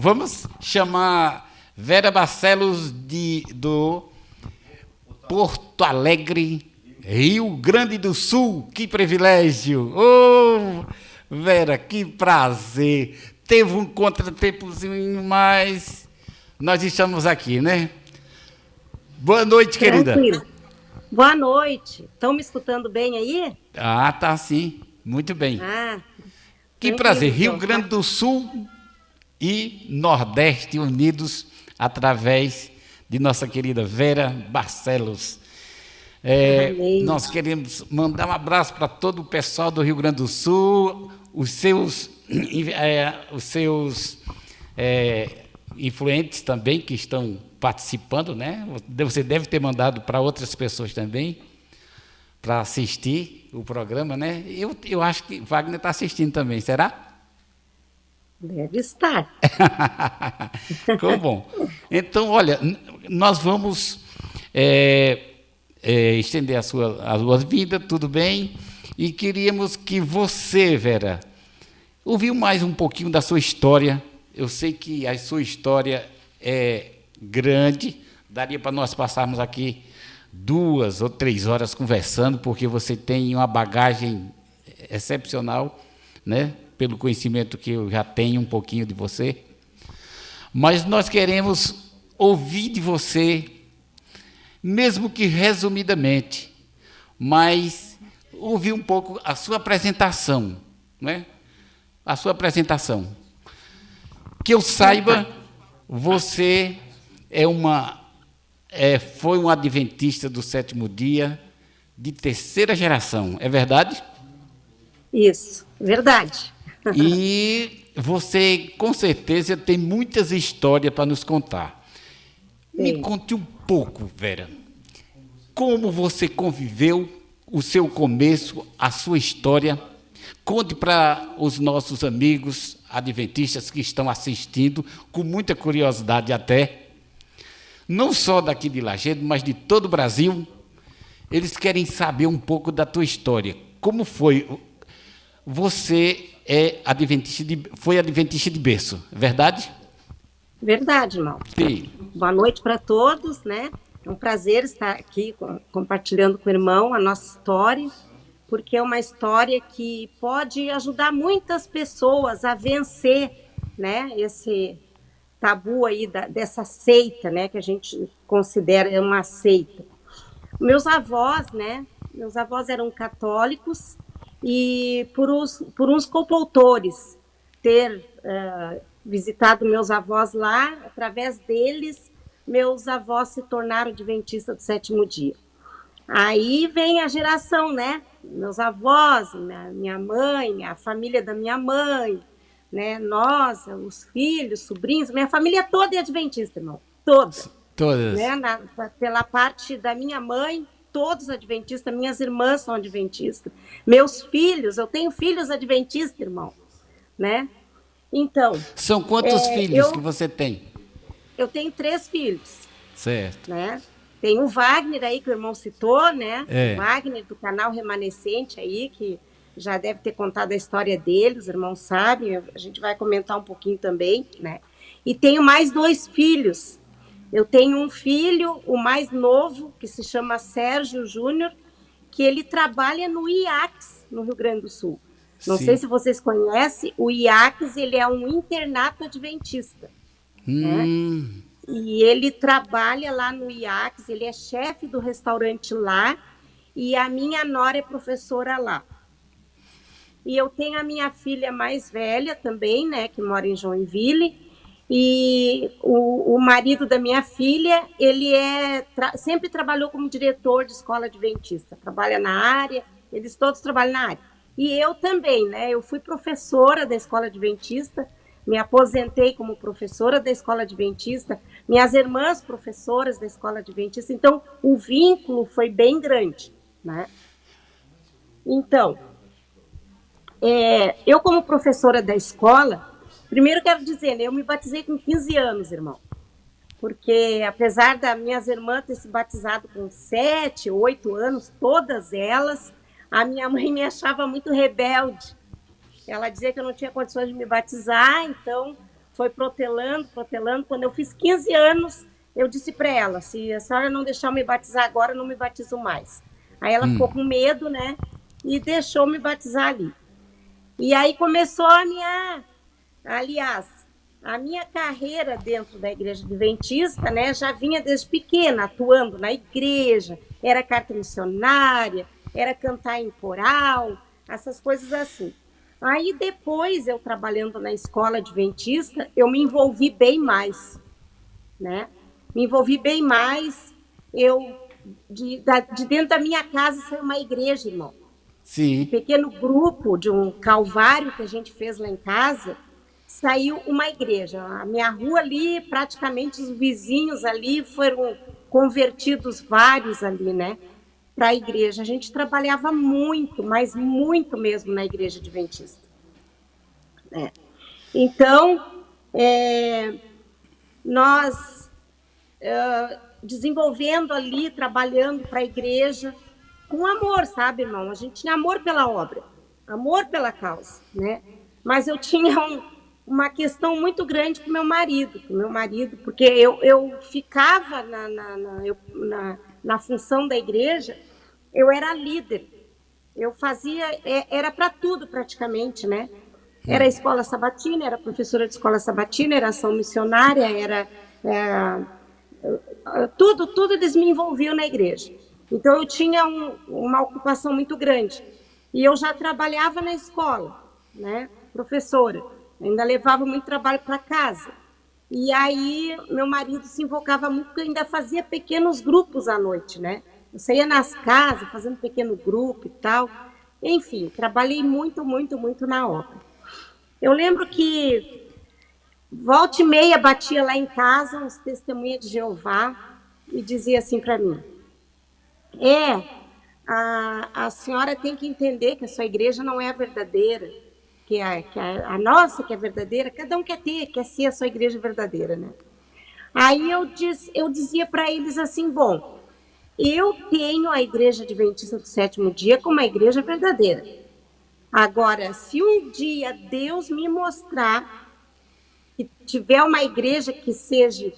Vamos chamar Vera Barcelos do Porto Alegre, Rio Grande do Sul. Que privilégio! Oh, Vera, que prazer! Teve um contratempozinho, mas nós estamos aqui, né? Boa noite, querida. Tranquilo. Boa noite. Estão me escutando bem aí? Ah, tá sim. Muito bem. Que Tranquilo, prazer. Rio então. Grande do Sul e Nordeste unidos através de nossa querida Vera Barcelos. Amém. Nós queremos mandar um abraço para todo o pessoal do Rio Grande do Sul, os seus influentes também que estão participando, né? Você deve ter mandado para outras pessoas também para assistir o programa, né? Eu acho que Wagner está assistindo também, será? Deve estar. Ficou bom. Então, olha, nós vamos estender a sua vida, tudo bem? E queríamos que você, Vera, ouviu mais um pouquinho da sua história. Eu sei que a sua história é grande, daria para nós passarmos aqui 2 ou 3 horas conversando, porque você tem uma bagagem excepcional, né? Pelo conhecimento que eu já tenho um pouquinho de você. Mas nós queremos ouvir de você, mesmo que resumidamente, mas ouvir um pouco a sua apresentação, né? A sua apresentação. Que eu saiba, você foi um adventista do sétimo dia de 3ª geração, é verdade? Isso, verdade. E você, com certeza, tem muitas histórias para nos contar. Me Sim. conte um pouco, Vera, como você conviveu, o seu começo, a sua história. Conte para os nossos amigos adventistas que estão assistindo, com muita curiosidade até, não só daqui de Lajedo, mas de todo o Brasil. Eles querem saber um pouco da tua história. Como foi? Você foi adventista de berço, verdade? Verdade, irmão. Sim. Boa noite para todos, né? É um prazer estar aqui compartilhando com o irmão a nossa história, porque é uma história que pode ajudar muitas pessoas a vencer, né? Esse tabu aí dessa seita, né? Que a gente considera uma seita. Meus avós, né? Meus avós eram católicos e por uns compoutores ter visitado meus avós lá, através deles, meus avós se tornaram adventistas do sétimo dia. Aí vem a geração, né? Meus avós, minha mãe, a família da minha mãe, né? Nós, os filhos, sobrinhos, minha família toda é adventista, irmão. Toda. Todas. Né? Pela parte da minha mãe, todos adventistas, minhas irmãs são adventistas. Meus filhos, eu tenho filhos adventistas, irmão. Né? Então. São quantos filhos que você tem? Eu tenho 3 filhos. Certo. Né? Tem o Wagner aí, que o irmão citou, né? É. O Wagner, do canal Remanescente aí, que já deve ter contado a história dele, os irmãos sabem, a gente vai comentar um pouquinho também, né? E tenho mais 2 filhos. Eu tenho um filho, o mais novo, que se chama Sérgio Júnior, que ele trabalha no IACS, no Rio Grande do Sul. Não Sim. sei se vocês conhecem, o IACS, ele é um internato adventista. Né? E ele trabalha lá no IACS, ele é chefe do restaurante lá, e a minha nora é professora lá. E eu tenho a minha filha mais velha também, né, que mora em Joinville, e o marido da minha filha, ele sempre trabalhou como diretor de escola adventista, trabalha na área, eles todos trabalham na área. E eu também, né, eu fui professora da escola adventista, me aposentei como professora da escola adventista, minhas irmãs professoras da escola adventista, então o vínculo foi bem grande, né? Então, eu como professora da escola, primeiro quero dizer, né, eu me batizei com 15 anos, irmão, porque apesar das minhas irmãs terem se batizado com 7, 8 anos, todas elas, a minha mãe me achava muito rebelde. Ela dizia que eu não tinha condições de me batizar, então foi protelando, protelando. Quando eu fiz 15 anos, eu disse para ela, se a senhora não deixar eu me batizar agora, eu não me batizo mais. Aí ela ficou com medo, né? E deixou me batizar ali. E aí começou aliás, a minha carreira dentro da igreja adventista, né, já vinha desde pequena, atuando na igreja, era carta missionária, era cantar em coral, essas coisas assim. Aí depois, eu trabalhando na escola adventista, eu me envolvi bem mais, né? Me envolvi bem mais, de dentro da minha casa saiu uma igreja, irmão. Sim. Um pequeno grupo de um calvário que a gente fez lá em casa, saiu uma igreja. A minha rua ali, praticamente os vizinhos ali foram convertidos vários ali, né, para a igreja. A gente trabalhava muito, mas muito mesmo na igreja adventista. Então, nós desenvolvendo ali, trabalhando para a igreja, com amor, sabe, irmão? A gente tinha amor pela obra, amor pela causa, né? Mas eu tinha uma questão muito grande com meu marido, porque eu ficava na função da igreja, eu era líder, eu fazia, era para tudo praticamente, né? Era escola sabatina, era professora de escola sabatina, era ação missionária, tudo eles me envolviam na igreja. Então eu tinha uma ocupação muito grande. E eu já trabalhava na escola, né? Professora. Ainda levava muito trabalho para casa. E aí meu marido se invocava muito, porque eu ainda fazia pequenos grupos à noite, né? Eu saía nas casas, fazendo pequeno grupo e tal. Enfim, trabalhei muito, muito, muito na obra. Eu lembro que volta e meia batia lá em casa uns testemunhas de Jeová e dizia assim para mim: a senhora tem que entender que a sua igreja não é a verdadeira, que a nossa que é verdadeira, cada um quer ser a sua igreja verdadeira, né? Aí eu dizia para eles assim: bom, eu tenho a igreja adventista do sétimo dia como a igreja verdadeira. Agora, se um dia Deus me mostrar que tiver uma igreja que seja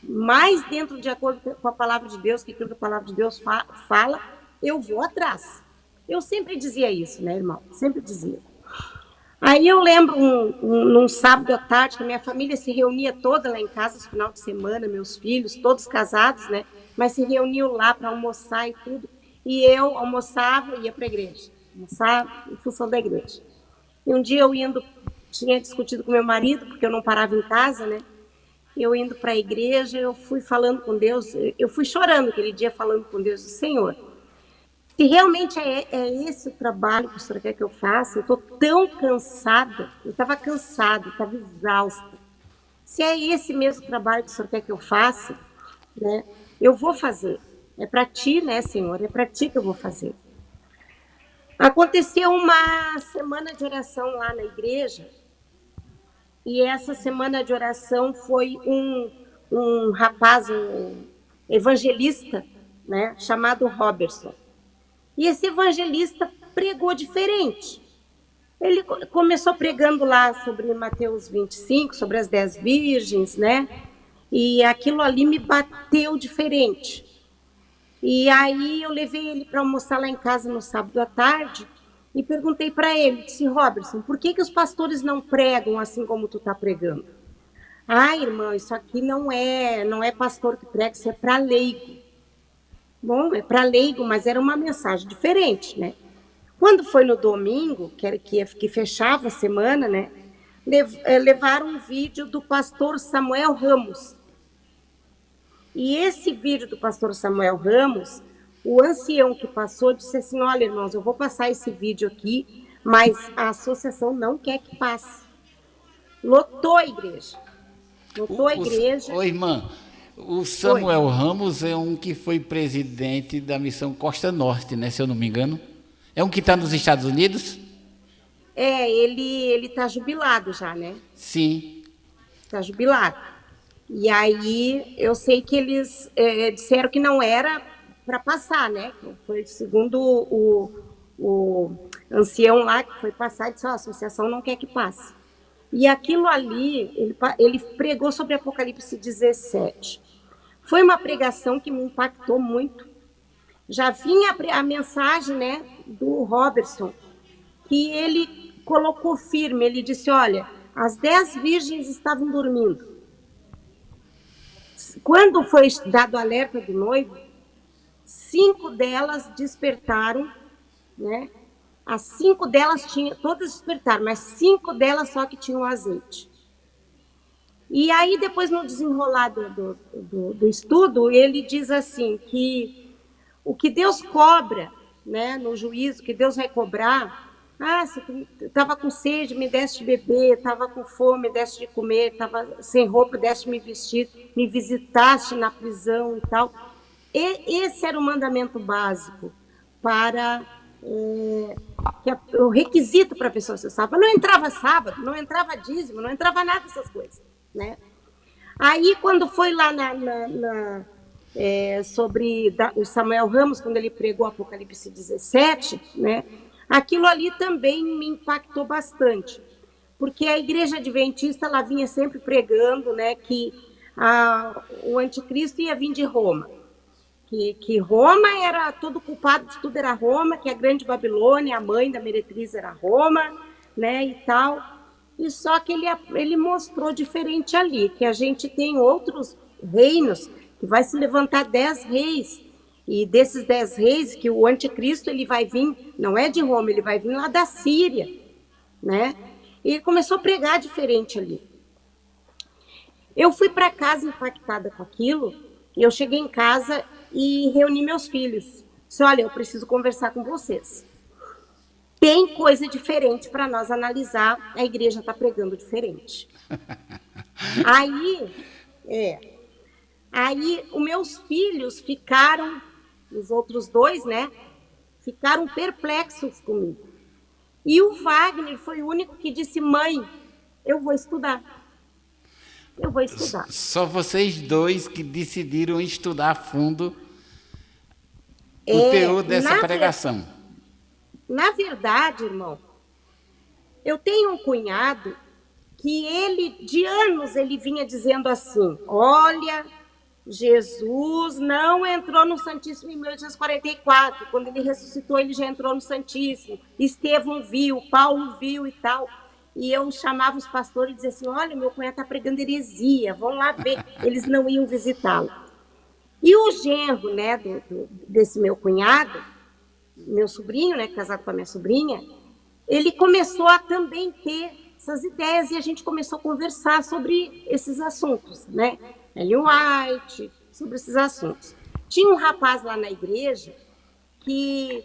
mais dentro de acordo com a palavra de Deus, que aquilo que a palavra de Deus fala, eu vou atrás. Eu sempre dizia isso, né, irmão? Sempre dizia. Aí eu lembro num sábado à tarde, que a minha família se reunia toda lá em casa, no final de semana, meus filhos, todos casados, né? Mas se reuniam lá para almoçar e tudo. E eu almoçava e ia para a igreja. Almoçava em função da igreja. E um dia tinha discutido com meu marido, porque eu não parava em casa, né? Eu indo para a igreja, eu fui falando com Deus, eu fui chorando aquele dia, falando com Deus, Senhor, se realmente é esse o trabalho que o Senhor quer que eu faça, eu estou tão cansada, eu estava cansada, estava exausta. Se é esse mesmo trabalho que o Senhor quer que eu faça, né, eu vou fazer. É para Ti, né, Senhor? É para Ti que eu vou fazer. Aconteceu uma semana de oração lá na igreja, e essa semana de oração foi um rapaz, um evangelista, né, chamado Robertson. E esse evangelista pregou diferente. Ele começou pregando lá sobre Mateus 25, sobre as 10 virgens, né? E aquilo ali me bateu diferente. E aí eu levei ele para almoçar lá em casa no sábado à tarde e perguntei para ele, disse: Robertson, por que os pastores não pregam assim como tu está pregando? Ah, irmão, isso aqui não é pastor que prega, isso é para leigo. Bom, é para leigo, mas era uma mensagem diferente, né? Quando foi no domingo, que fechava a semana, né? Levaram um vídeo do pastor Samuel Ramos. E esse vídeo do pastor Samuel Ramos, o ancião que passou disse assim: olha, irmãos, eu vou passar esse vídeo aqui, mas a associação não quer que passe. Lotou a igreja. Lotou a igreja. Ô, irmã, o Samuel Ramos é um que foi presidente da missão Costa Norte, né, se eu não me engano. É um que está nos Estados Unidos? Ele está jubilado já, né? Sim. Está jubilado. E aí eu sei que eles disseram que não era para passar, né? Foi segundo o ancião lá que foi passar, disse: a associação não quer que passe. E aquilo ali, ele pregou sobre Apocalipse 17. Foi uma pregação que me impactou muito. Já vinha a mensagem, né, do Robertson, que ele colocou firme. Ele disse, olha, as 10 virgens estavam dormindo. Quando foi dado o alerta do noivo, 5 delas despertaram, né? As 5 delas tinham, todas despertaram, mas 5 delas só que tinham azeite. E aí, depois, no desenrolar do estudo, ele diz assim, que o que Deus cobra, né, no juízo, que Deus vai cobrar, se estava com sede, me deste de beber, estava com fome, me deste de comer, estava sem roupa, deste de me vestir, me visitaste na prisão e tal. Esse era o mandamento básico para o requisito para a pessoa ser salva. Não entrava sábado, não entrava dízimo, não entrava nada dessas coisas, né? Aí, quando foi lá sobre o Samuel Ramos, quando ele pregou Apocalipse 17, né? Aquilo ali também me impactou bastante, porque a igreja adventista ela vinha sempre pregando, né, que o anticristo ia vir de Roma, que Roma era todo culpado de tudo, era Roma, que a grande Babilônia, a mãe da meretriz era Roma, né, e tal. E só que ele mostrou diferente ali, que a gente tem outros reinos, que vai se levantar 10 reis, e desses 10 reis, que o anticristo ele vai vir, não é de Roma, ele vai vir lá da Síria, né? E ele começou a pregar diferente ali. Eu fui para casa impactada com aquilo, e eu cheguei em casa e reuni meus filhos. Disse, olha, eu preciso conversar com vocês. Tem coisa diferente para nós analisar, a igreja está pregando diferente. Aí os meus filhos ficaram, os outros 2, né, ficaram perplexos comigo. E o Wagner foi o único que disse, mãe, eu vou estudar. Eu vou estudar. Só vocês 2 que decidiram estudar a fundo o teor dessa pregação. Na verdade, irmão, eu tenho um cunhado que ele, de anos, ele vinha dizendo assim, olha, Jesus não entrou no Santíssimo em 1844, quando ele ressuscitou ele já entrou no Santíssimo, Estevão viu, Paulo viu e tal, e eu chamava os pastores e dizia assim, olha, meu cunhado está pregando heresia, vão lá ver, eles não iam visitá-lo. E o genro, né, desse meu cunhado, meu sobrinho, né, casado com a minha sobrinha, ele começou a também ter essas ideias e a gente começou a conversar sobre esses assuntos, né? Ellen White, sobre esses assuntos. Tinha um rapaz lá na igreja que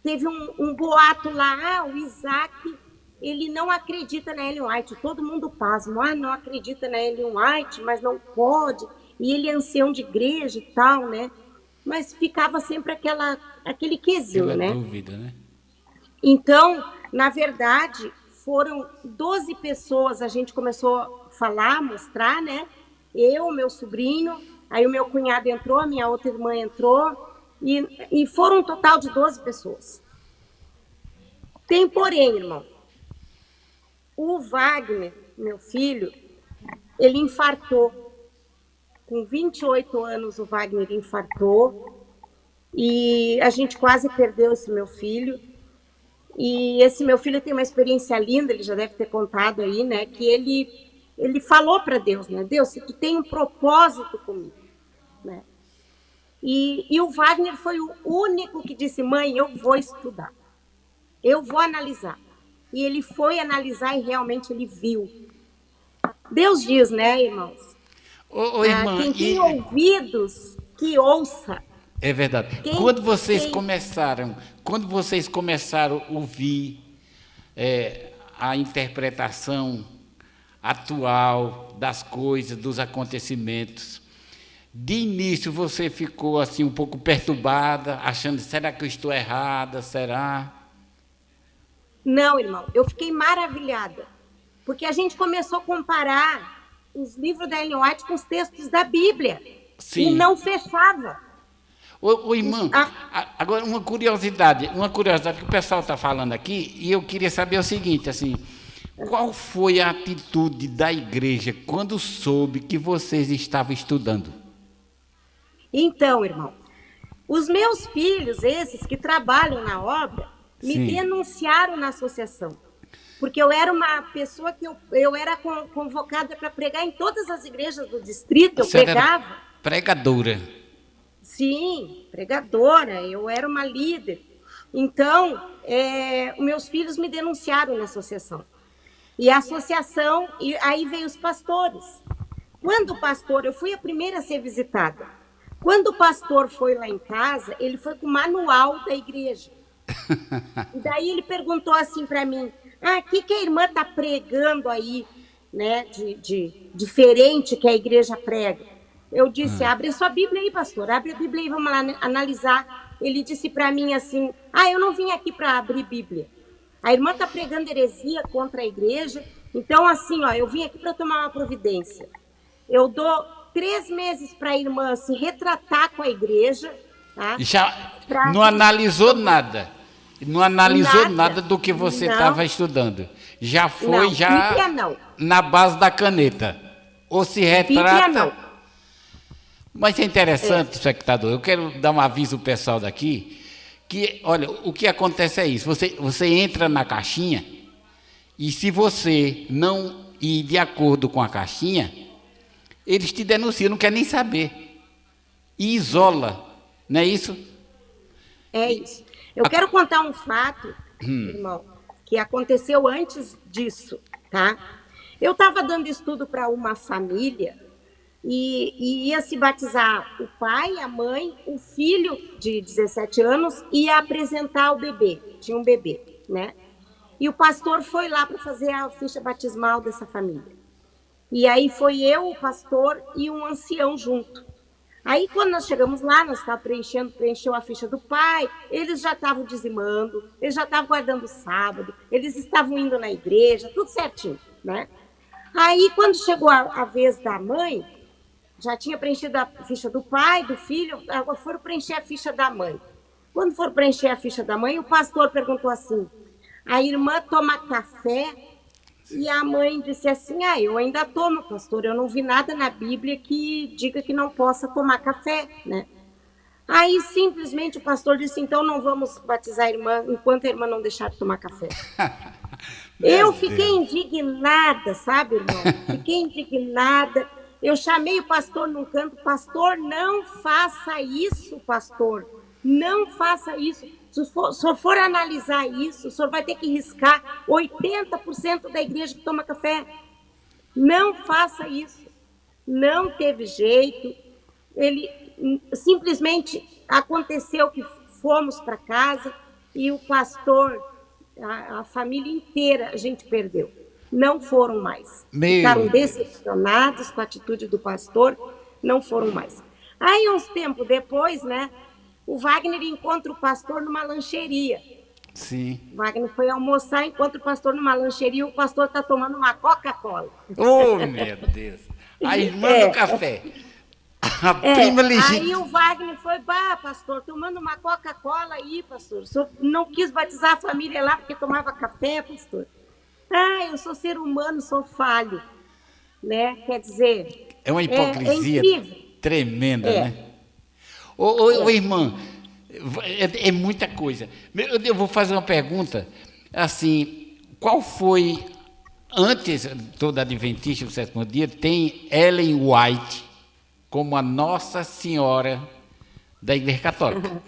teve um boato lá, o Isaac, ele não acredita na Ellen White, todo mundo pasma, não acredita na Ellen White, mas não pode, e ele é ancião de igreja e tal, né? Mas ficava sempre aquele quesinho, né? Dúvida, né? Então, na verdade, foram 12 pessoas, a gente começou a falar, mostrar, né? Eu, meu sobrinho, aí o meu cunhado entrou, a minha outra irmã entrou, e foram um total de 12 pessoas. Tem porém, irmão, o Wagner, meu filho, ele infartou. Com 28 anos, o Wagner infartou, e a gente quase perdeu esse meu filho. E esse meu filho tem uma experiência linda, ele já deve ter contado aí, né, que ele falou para Deus, né, Deus, se tu tem um propósito comigo, né, e o Wagner foi o único que disse, mãe, eu vou estudar, eu vou analisar, e ele foi analisar e realmente ele viu. Deus diz, né, irmãos, irmã, quem tem ouvidos, que ouça. É verdade. Quando vocês começaram a ouvir a interpretação atual das coisas, dos acontecimentos, de início você ficou assim um pouco perturbada, achando, será que eu estou errada, será? Não, irmão, eu fiquei maravilhada, porque a gente começou a comparar os livros da Ellen White com os textos da Bíblia. Sim. E não fechava. Irmã, agora uma curiosidade que o pessoal está falando aqui, e eu queria saber o seguinte, assim, qual foi a atitude da igreja quando soube que vocês estavam estudando? Então, irmão, os meus filhos, esses que trabalham na obra, me Sim. denunciaram na associação. Porque eu era uma pessoa que eu era convocada para pregar em todas as igrejas do distrito, eu Você era pregava. pregadora. Sim, pregadora, eu era uma líder. Então, meus filhos me denunciaram na associação. E a associação, e aí veio os pastores. Quando o pastor, eu fui a primeira a ser visitada. Quando o pastor foi lá em casa, ele foi com o manual da igreja. E daí ele perguntou assim para mim, o que a irmã está pregando aí, né, de diferente que a igreja prega? Eu disse, abre a sua Bíblia aí, pastor, abre a Bíblia aí, vamos lá analisar. Ele disse para mim assim, eu não vim aqui para abrir Bíblia. A irmã está pregando heresia contra a igreja, então assim, eu vim aqui para tomar uma providência. Eu dou 3 meses para a irmã se retratar com a igreja. Tá? Não analisou nada. Não analisou nada do que você estava estudando. Já foi na base da caneta. Ou se retrata. Não. Mas é interessante, espectador. Eu quero dar um aviso ao pessoal daqui. Que, olha, o que acontece é isso. Você entra na caixinha e se você não ir de acordo com a caixinha, eles te denunciam, não querem nem saber. E isola. Não é isso? É isso. Eu quero contar um fato, irmão, que aconteceu antes disso, tá? Eu estava dando estudo para uma família e ia se batizar o pai, a mãe, o filho de 17 anos ia apresentar o bebê. Tinha um bebê, né? E o pastor foi lá para fazer a ficha batismal dessa família. E aí foi eu, o pastor e um ancião junto. Aí, quando nós chegamos lá, nós estávamos preencheu a ficha do pai, eles já estavam dizimando, eles já estavam guardando o sábado, eles estavam indo na igreja, tudo certinho, né? Aí, quando chegou a vez da mãe, já tinha preenchido a ficha do pai, do filho, agora foram preencher a ficha da mãe. Quando foram preencher a ficha da mãe, o pastor perguntou assim, a irmã toma café? E a mãe disse assim, eu ainda tomo, pastor, eu não vi nada na Bíblia que diga que não possa tomar café, né? Aí, simplesmente, o pastor disse, então não vamos batizar a irmã enquanto a irmã não deixar de tomar café. Eu fiquei indignada, sabe, irmão? Fiquei indignada. Eu chamei o pastor num canto, pastor, não faça isso, pastor. Não faça isso. Se o senhor for analisar isso, o senhor vai ter que riscar 80% da igreja que toma café. Não faça isso. Não teve jeito. Ele simplesmente aconteceu que fomos para casa e o pastor, a família inteira, a gente perdeu. Não foram mais. Ficaram decepcionados com a atitude do pastor, não foram mais. Aí, uns tempos depois, né? O Wagner encontra o pastor numa lancheria. Sim. O Wagner foi almoçar, encontra o pastor numa lancheria e o pastor está tomando uma Coca-Cola. Oh, meu Deus! A irmã do café. A prima legítima. Aí o Wagner foi, pastor, tomando uma Coca-Cola aí, pastor. O senhor não quis batizar a família lá porque tomava café, pastor. Eu sou ser humano, sou falho. Né? Quer dizer... É uma hipocrisia tremenda, né? Ô, irmã, é muita coisa. Eu vou fazer uma pergunta, assim, qual foi, antes toda adventista do sétimo dia, tem Ellen White como a Nossa Senhora da Igreja Católica,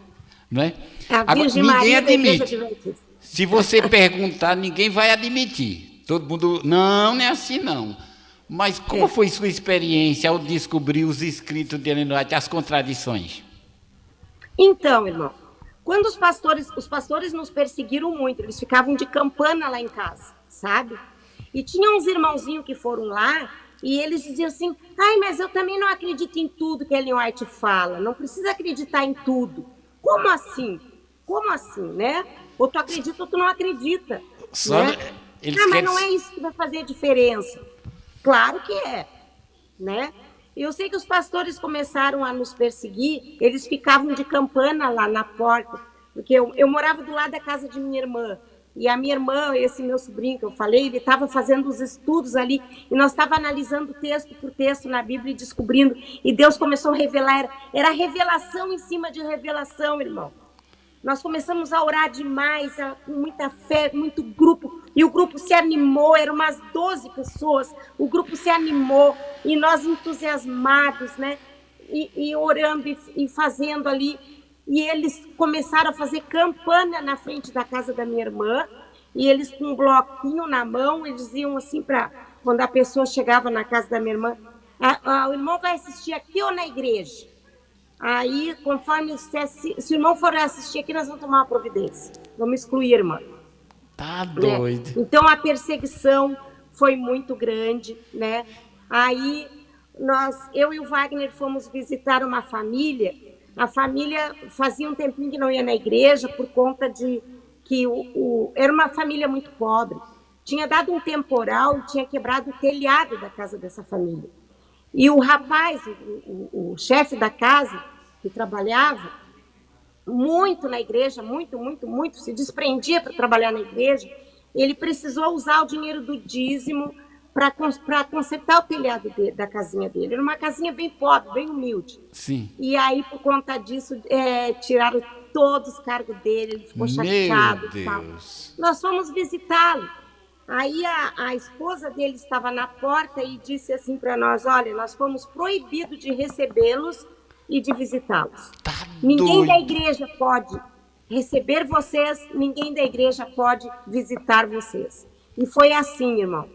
não é? Agora, ninguém admite. Se você perguntar, ninguém vai admitir. Todo mundo, não é assim não. Mas como foi sua experiência ao descobrir os escritos de Ellen White, as contradições? Então, irmão, quando os pastores nos perseguiram muito, eles ficavam de campana lá em casa, sabe? E tinha uns irmãozinhos que foram lá e eles diziam assim, mas eu também não acredito em tudo que Ellen White fala, não precisa acreditar em tudo. Como assim? Como assim, né? Ou tu acredita ou tu não acredita. Né? Mas não é isso que vai fazer diferença. Claro que é, né? Eu sei que os pastores começaram a nos perseguir, eles ficavam de campana lá na porta, porque eu morava do lado da casa de minha irmã. E a minha irmã, esse meu sobrinho que eu falei, ele estava fazendo os estudos ali, e nós estávamos analisando texto por texto na Bíblia e descobrindo, e Deus começou a revelar, era revelação em cima de revelação, irmão. Nós começamos a orar demais, com muita fé, muito grupo, e o grupo se animou, eram umas 12 pessoas, o grupo se animou, e nós entusiasmados, né? E orando e fazendo ali, e eles começaram a fazer campanha na frente da casa da minha irmã, e eles com um bloquinho na mão, eles iam assim para quando a pessoa chegava na casa da minha irmã, o irmão vai assistir aqui ou na igreja? Aí, conforme se o irmão for assistir aqui, nós vamos tomar uma providência. Vamos excluir, irmã. Tá doido. Né? Então, a perseguição foi muito grande, né? Aí, eu e o Wagner fomos visitar uma família. A família fazia um tempinho que não ia na igreja por conta de que era uma família muito pobre. Tinha dado um temporal e tinha quebrado o telhado da casa dessa família. E o rapaz, o chefe da casa, que trabalhava muito na igreja, muito, se desprendia para trabalhar na igreja, ele precisou usar o dinheiro do dízimo para consertar o telhado da casinha dele. Era uma casinha bem pobre, bem humilde. Sim. E aí, por conta disso, tiraram todos os cargos dele, ele ficou chateado e tal. Nós fomos visitá-lo. Aí a esposa dele estava na porta e disse assim para nós, olha, nós fomos proibidos de recebê-los e de visitá-los. Tá Ninguém doido. da igreja pode receber vocês, ninguém da igreja pode visitar vocês. E foi assim, irmão.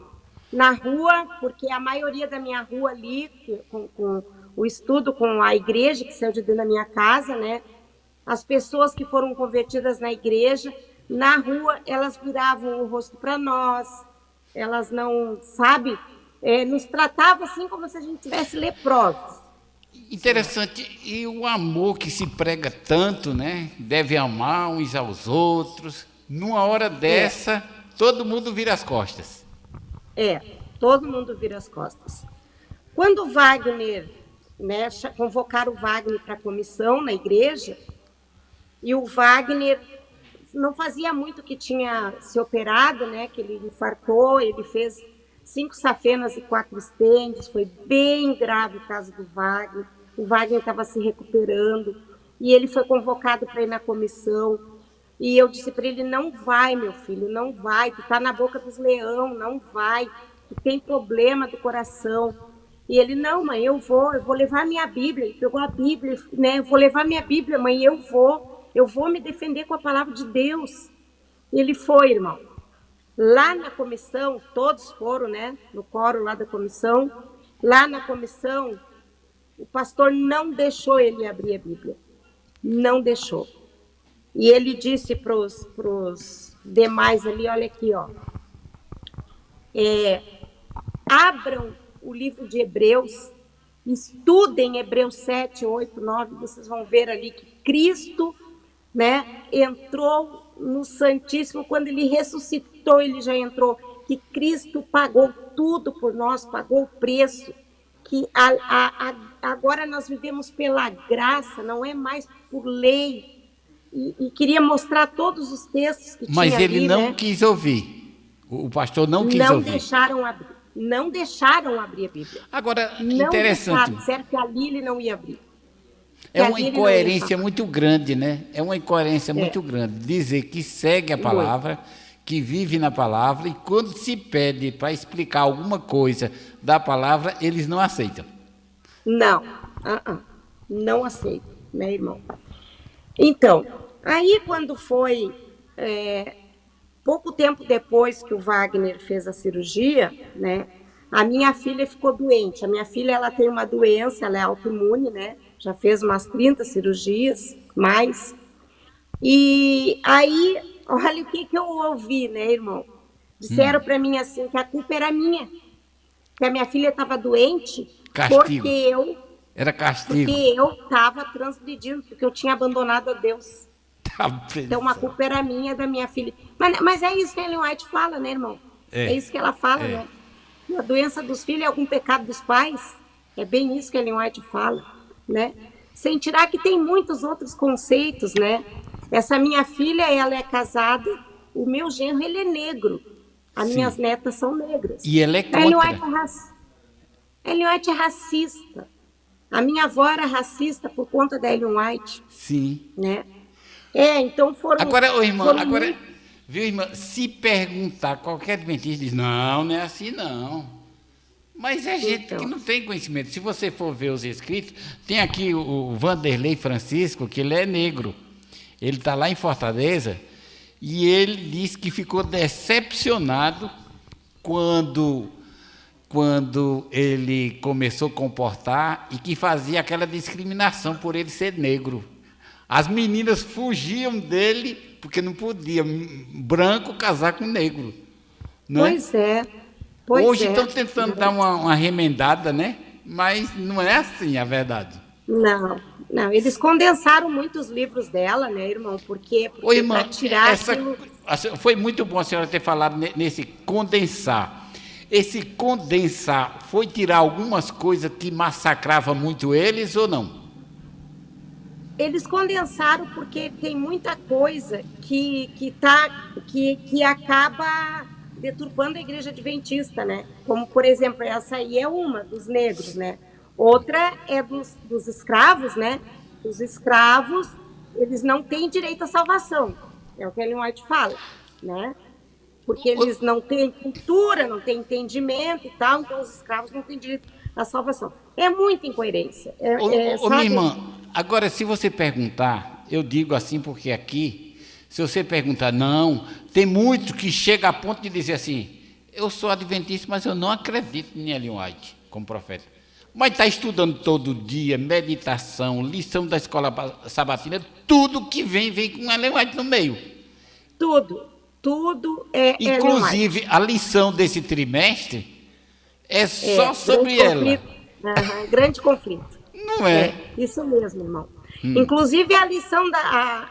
Na rua, porque a maioria da minha rua ali, com o estudo com a igreja que saiu de dentro da minha casa, né? As pessoas que foram convertidas na igreja, na rua, elas viravam o rosto para nós, elas não, sabe, nos tratavam assim como se a gente tivesse leprosos. Interessante, e o amor que se prega tanto, né? Deve amar uns aos outros. Numa hora dessa, todo mundo vira as costas. Todo mundo vira as costas. Quando o Wagner, né, convocaram o Wagner para a comissão na igreja, e o Wagner não fazia muito que tinha se operado, né? Que ele infartou, ele fez 5 safenas e 4 estentes, foi bem grave o caso do Wagner. O Wagner estava se recuperando e ele foi convocado para ir na comissão. E eu disse para ele, não vai, meu filho, não vai, tu tá na boca dos leões, não vai, tu tem problema do coração. E ele, não, mãe, eu vou levar minha Bíblia. Ele pegou a Bíblia, né? Eu vou levar minha Bíblia, mãe, eu vou me defender com a palavra de Deus. E ele foi, irmão. Lá na comissão, todos foram, né? No coro lá da comissão. Lá na comissão, o pastor não deixou ele abrir a Bíblia. Não deixou. E ele disse para os demais ali, olha aqui, ó. Abram o livro de Hebreus, estudem Hebreus 7, 8, 9, vocês vão ver ali que Cristo, né, entrou no Santíssimo, quando ele ressuscitou, ele já entrou, que Cristo pagou tudo por nós, pagou o preço, que agora nós vivemos pela graça, não é mais por lei, e queria mostrar todos os textos que Mas tinha ele ali, não né? quis ouvir, o pastor não quis Não ouvir. não deixaram abrir a Bíblia. Agora, Não interessante. deixaram, disseram que ali ele não ia abrir. É uma incoerência muito grande, né? É uma incoerência muito grande. Dizer que segue a palavra, que vive na palavra, e quando se pede para explicar alguma coisa da palavra, eles não aceitam. Não, não aceitam, né, irmão? Então, aí quando foi pouco tempo depois que o Wagner fez a cirurgia, né? A minha filha ficou doente. A minha filha, ela tem uma doença, ela é autoimune, né? Já fez umas 30 cirurgias, mais. E aí, olha o que eu ouvi, né, irmão? Disseram para mim assim, que a culpa era minha. Que a minha filha estava doente. Castigo. Era castigo. Porque eu estava transgredindo, porque eu tinha abandonado a Deus. Então, a culpa era minha, da minha filha. Mas é isso que a Ellen White fala, né, irmão? É isso que ela fala, né? A doença dos filhos é algum pecado dos pais. É bem isso que a Ellen White fala, né? Sem tirar que tem muitos outros conceitos, né? Essa minha filha, ela é casada, o meu genro, ele é negro. As minhas Sim. netas são negras. E ela é A Ellen contra. White Ellen White é racista. A minha avó era racista por conta da Ellen White, Sim. né? Então Agora, ô irmã, foram agora, muito. viu, irmã, se perguntar, qualquer adventista diz, não, não é assim não. Mas é gente que Então, não tem conhecimento. Se você for ver os escritos, tem aqui o Vanderlei Francisco, que ele é negro. Ele está lá em Fortaleza e ele disse que ficou decepcionado quando, quando ele começou a comportar e que fazia aquela discriminação por ele ser negro. As meninas fugiam dele porque não podia branco casar com negro, não é? pois é, pois Hoje é. estão tentando dar uma remendada, né? Mas não é assim a verdade. Não, não, eles condensaram muitos livros dela, né, irmão? Ô, Porque para irmã, tirar aquilo. foi muito bom a senhora ter falado nesse condensar. Esse condensar foi tirar algumas coisas que massacrava muito eles ou não? Eles condensaram porque tem muita coisa que acaba deturpando a igreja adventista, né? Como, por exemplo, essa aí é uma dos negros, né? Outra é dos escravos, né? Os escravos, eles não têm direito à salvação. É o que Ellen White fala, né? Porque eles não têm cultura, não têm entendimento e tal, então os escravos não têm direito à salvação. É muita incoerência, Minha sabe? irmã, agora se você perguntar, eu digo assim porque aqui, se você perguntar, não, tem muito que chega a ponto de dizer assim, eu sou adventista, mas eu não acredito em Ellen White como profeta. Mas está estudando todo dia, meditação, lição da escola sabatina, tudo que vem com Ellen White no meio. Tudo é Ellen Inclusive, White. a lição desse trimestre é só Grande sobre ela, conflito. Grande conflito. não é? Isso mesmo, irmão. Inclusive a lição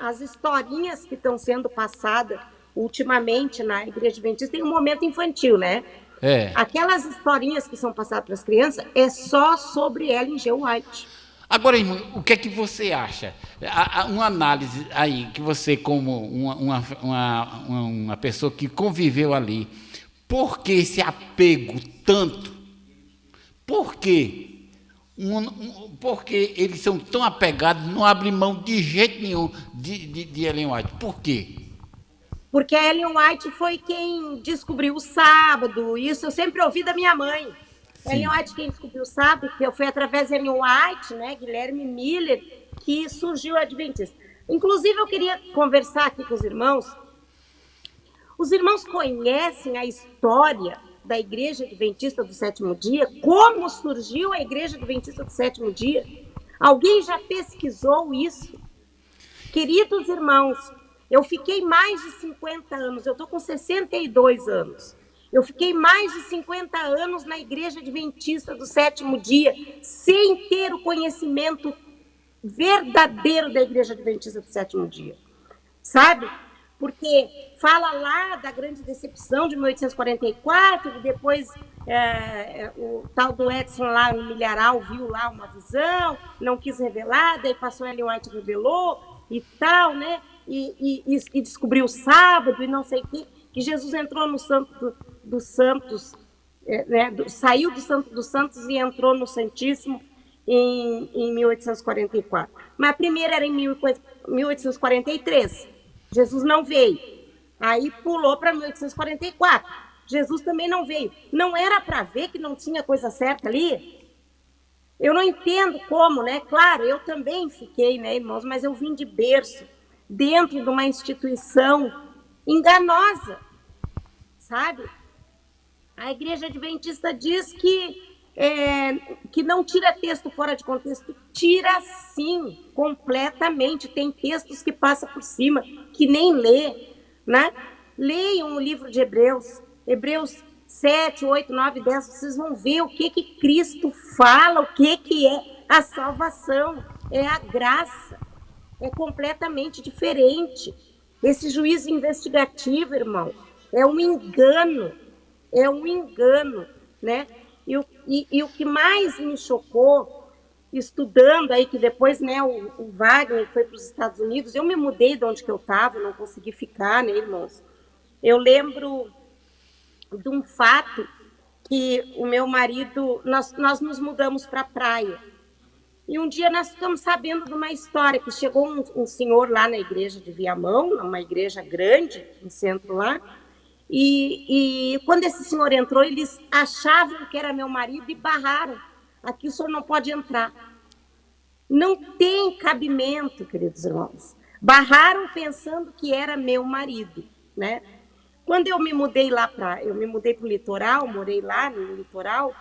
as historinhas que estão sendo passadas ultimamente na Igreja Adventista tem um momento infantil, né? É. Aquelas historinhas que são passadas para as crianças é só sobre Ellen G. White. Agora, irmão, o que é que você acha? Uma análise aí, que você, como uma pessoa que conviveu ali, por que esse apego tanto? Por quê? Porque eles são tão apegados, não abrem mão de jeito nenhum de Ellen White. Por quê? Porque a Ellen White foi quem descobriu o sábado. Isso eu sempre ouvi da minha mãe. Sim. Ellen White quem descobriu o sábado, que foi através de Ellen White, né, Guilherme Miller, que surgiu o Adventista. Inclusive, eu queria conversar aqui com os irmãos. Os irmãos conhecem a história da Igreja Adventista do Sétimo Dia? Como surgiu a Igreja Adventista do Sétimo Dia? Alguém já pesquisou isso? Queridos irmãos, eu fiquei mais de 50 anos, eu estou com 62 anos. Eu fiquei mais de 50 anos na Igreja Adventista do Sétimo Dia, sem ter o conhecimento verdadeiro da Igreja Adventista do Sétimo Dia. Sabe? Porque fala lá da grande decepção de 1844, e depois o tal do Edson lá no Milharal viu lá uma visão, não quis revelar, daí passou Ellen White revelou e tal, né? E descobriu o sábado e não sei o quê, que Jesus entrou no Santo dos Santos, né? Saiu do Santo dos Santos e entrou no Santíssimo em 1844. Mas a primeira era em 1843. Jesus não veio. Aí pulou para 1844. Jesus também não veio. Não era para ver que não tinha coisa certa ali? Eu não entendo como, né? Claro, eu também fiquei, né, irmãos? Mas eu vim de berço, dentro de uma instituição enganosa, sabe? A Igreja Adventista diz que não tira texto fora de contexto. Tira sim, completamente. Tem textos que passam por cima, que nem lê, né? Leiam o livro de Hebreus, Hebreus 7, 8, 9, 10, vocês vão ver o que Cristo fala, o que é a salvação, é a graça, é completamente diferente. Esse juízo investigativo, irmão, é um engano, né? E o que mais me chocou, estudando aí, que depois, né, o Wagner foi para os Estados Unidos, eu me mudei de onde que eu estava, não consegui ficar, né, irmãos? Eu lembro de um fato que o meu marido, nós nos mudamos para a praia. E um dia nós ficamos sabendo de uma história, que chegou um senhor lá na igreja de Viamão, uma igreja grande, no centro lá, e quando esse senhor entrou, eles achavam que era meu marido e barraram. Aqui o senhor não pode entrar. Não tem cabimento, queridos irmãos. Barraram pensando que era meu marido, né? Quando eu me mudei para o litoral, morei lá no litoral,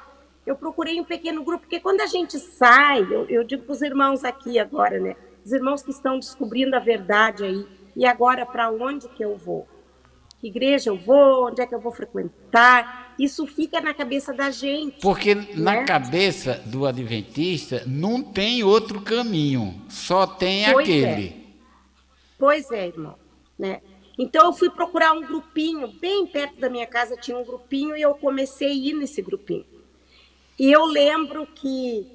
eu procurei um pequeno grupo, porque quando a gente sai, eu digo para os irmãos aqui agora, né? Os irmãos que estão descobrindo a verdade aí, e agora para onde que eu vou? Que igreja eu vou? Onde é que eu vou frequentar? Isso fica na cabeça da gente. Porque né? na cabeça do adventista não tem outro caminho, só tem Pois aquele. Pois é, irmão. Né? Então eu fui procurar um grupinho, bem perto da minha casa tinha um grupinho, e eu comecei a ir nesse grupinho. E eu lembro que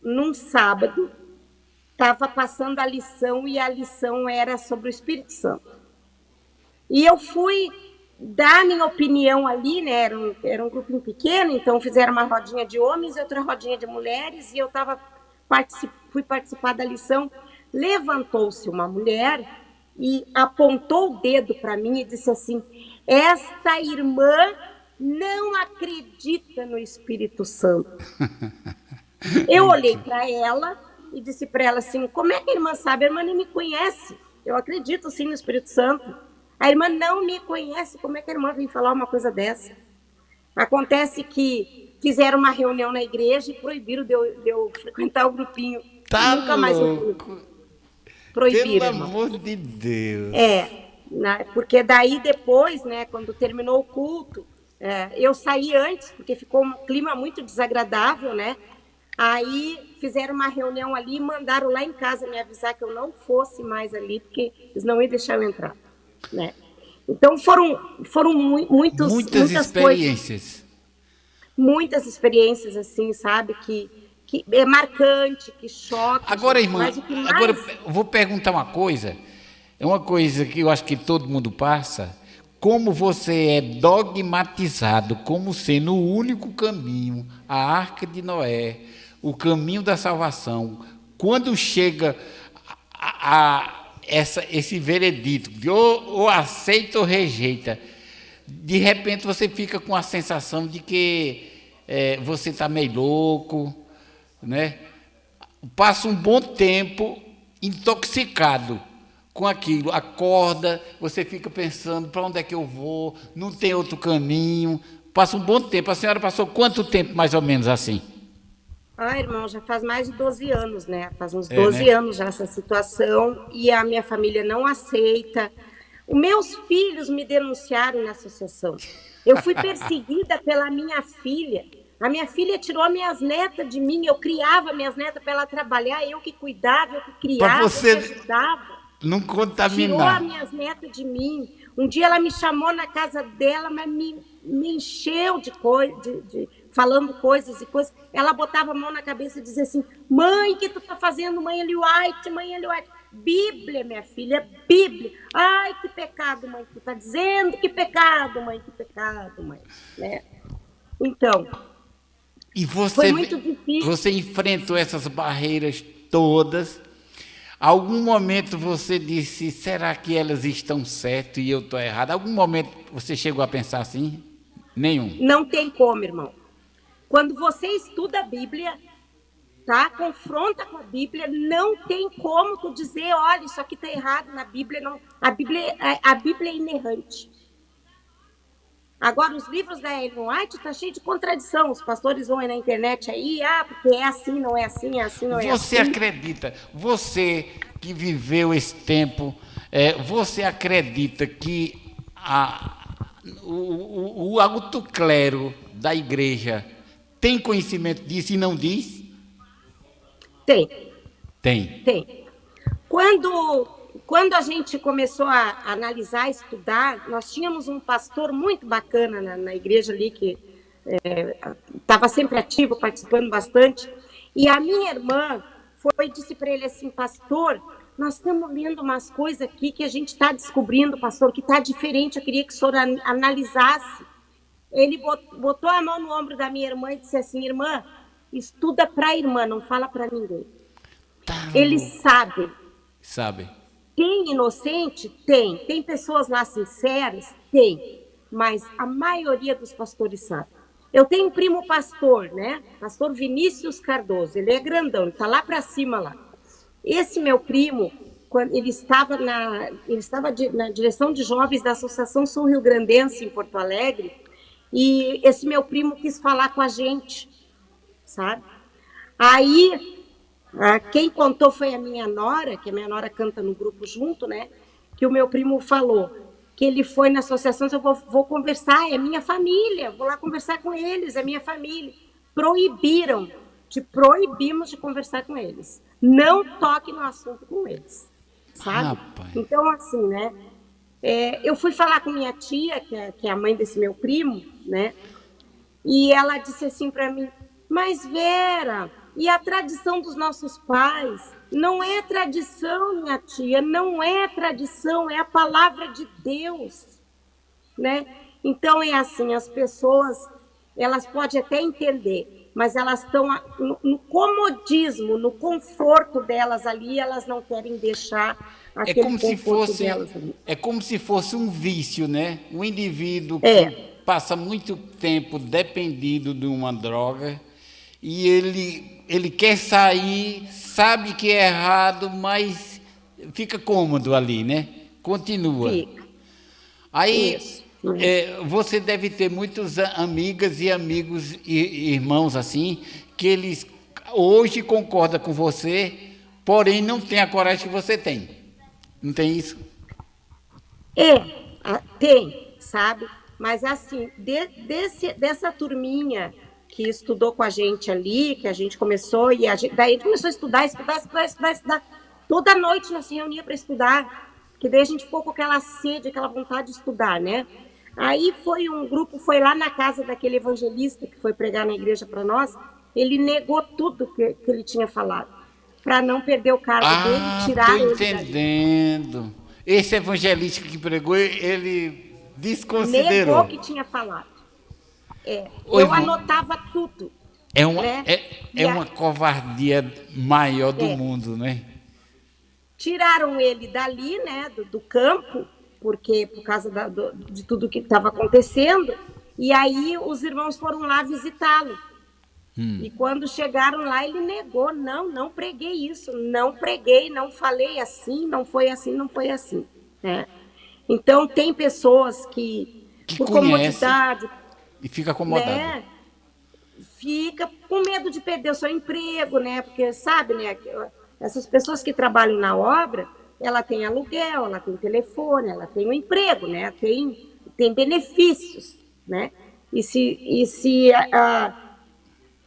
num sábado estava passando a lição, e a lição era sobre o Espírito Santo. E eu fui dar minha opinião ali, né? Era um grupinho pequeno, então fizeram uma rodinha de homens e outra rodinha de mulheres, e eu fui participar da lição. Levantou-se uma mulher e apontou o dedo para mim e disse assim: esta irmã não acredita no Espírito Santo. Eu olhei para ela e disse para ela assim: como é que a irmã sabe? A irmã nem me conhece. Eu acredito sim no Espírito Santo. A irmã não me conhece. Como é que a irmã vem falar uma coisa dessa? Acontece que fizeram uma reunião na igreja e proibiram de eu frequentar o grupinho. Tá Nunca mais louco. proibiram. Pelo amor de Deus. Porque daí depois, né, quando terminou o culto, eu saí antes, porque ficou um clima muito desagradável, né? Aí fizeram uma reunião ali e mandaram lá em casa me avisar que eu não fosse mais ali, porque eles não iam deixar eu entrar, né? Então foram Muitas experiências. Muitas experiências, assim, sabe, que é marcante, que choca. Agora, irmã, mais... agora eu vou perguntar uma coisa. É uma coisa que eu acho que todo mundo passa. Como você é dogmatizado como sendo o único caminho, a Arca de Noé, o caminho da salvação, quando chega esse veredito de ou aceita ou rejeita, de repente você fica com a sensação de que você está meio louco, né? Passa um bom tempo intoxicado com aquilo, acorda, você fica pensando para onde é que eu vou, não tem outro caminho, passa um bom tempo. A senhora passou quanto tempo mais ou menos assim? Irmão, já faz mais de 12 anos, né? Faz uns 12 anos já essa situação, e a minha família não aceita. Os meus filhos me denunciaram na associação. Eu fui perseguida pela minha filha. A minha filha tirou minhas netas de mim, eu criava minhas netas para ela trabalhar, eu que cuidava, eu que criava, eu que ajudava. Não contaminar. Tirou as minhas netas de mim. Um dia ela me chamou na casa dela, mas me encheu de coisa, falando coisas e coisas. Ela botava a mão na cabeça e dizia assim: mãe, o que tu tá fazendo? Mãe Ellen White, mãe Ellen White. Bíblia, minha filha, Bíblia. Ai, que pecado, mãe, tu tá dizendo, que pecado, mãe, né? Então, e foi muito difícil. Você enfrentou essas barreiras todas. Algum momento você disse: será que elas estão certas e eu estou errado? Algum momento você chegou a pensar assim? Nenhum. Não tem como, irmão. Quando você estuda a Bíblia, tá? Confronta com a Bíblia, não tem como tu dizer: olha, isso aqui está errado na Bíblia. Não. A Bíblia é inerrante. Agora, os livros da Ellen White estão cheios de contradição. Os pastores vão aí na internet aí, porque é assim, não é assim, é assim, não é assim. Você acredita, você que viveu esse tempo, você acredita que o alto clero da igreja tem conhecimento disso e não diz? Tem. Quando a gente começou a analisar, estudar, nós tínhamos um pastor muito bacana na igreja ali, que estava sempre ativo, participando bastante, e a minha irmã disse para ele assim: pastor, nós estamos lendo umas coisas aqui que a gente está descobrindo, pastor, que está diferente, eu queria que o senhor analisasse. Ele botou a mão no ombro da minha irmã e disse assim, irmã, estuda para a irmã, não fala para ninguém. Tá Eles louco. sabem. Sabe? Tem inocente? Tem. Tem pessoas lá sinceras? Tem. Mas a maioria dos pastores sabe. Eu tenho um primo pastor, né? Pastor Vinícius Cardoso. Ele é grandão, ele está lá para cima lá. Esse meu primo, quando ele estava na direção de jovens da Associação Sul Rio Grandense em Porto Alegre, e esse meu primo quis falar com a gente, sabe? Aí, quem contou foi a minha nora, que a minha nora canta no grupo junto, né? Que o meu primo falou que ele foi na associação, eu vou conversar, é minha família, vou lá conversar com eles, é minha família. Proibimos de conversar com eles. Não toque no assunto com eles, sabe? Rapaz. Então, assim, né? Eu fui falar com minha tia, que é a mãe desse meu primo, né? E ela disse assim para mim, mas Vera, e a tradição dos nossos pais? Não é tradição, minha tia, não é tradição, é a palavra de Deus, né? Então é assim, as pessoas, elas podem até entender, mas elas estão no comodismo, no conforto delas ali, elas não querem deixar aquele conforto delas ali. É como se fosse um vício, né? Um indivíduo que passa muito tempo dependido de uma droga e ele quer sair, sabe que é errado, mas fica cômodo ali, né? Continua. Fica. Aí você deve ter muitas amigas e amigos e irmãos assim, que eles hoje concordam com você, porém não tem a coragem que você tem. Não tem isso? Tem, sabe? Mas assim, dessa turminha que estudou com a gente ali, que a gente começou, daí a gente começou a estudar. Toda noite nós se reunia para estudar, que daí a gente ficou com aquela sede, aquela vontade de estudar, né? Aí um grupo foi lá na casa daquele evangelista que foi pregar na igreja para nós, ele negou tudo que ele tinha falado, para não perder o cargo dele, tirar ele. Estou entendendo. Esse evangelista que pregou, ele desconsiderou. Negou que tinha falado. Eu anotava tudo. É uma covardia maior do mundo, né? Tiraram ele dali, né, do campo, por causa de tudo que estava acontecendo, e aí os irmãos foram lá visitá-lo. E quando chegaram lá, ele negou, não preguei isso, não preguei, não falei assim, não foi assim, não foi assim. Né? Então, tem pessoas que por comodidade... E fica acomodado. Né, fica com medo de perder o seu emprego, né? Porque, sabe, né, essas pessoas que trabalham na obra, ela tem aluguel, ela tem telefone, ela tem um emprego, né? Tem benefícios, né? E se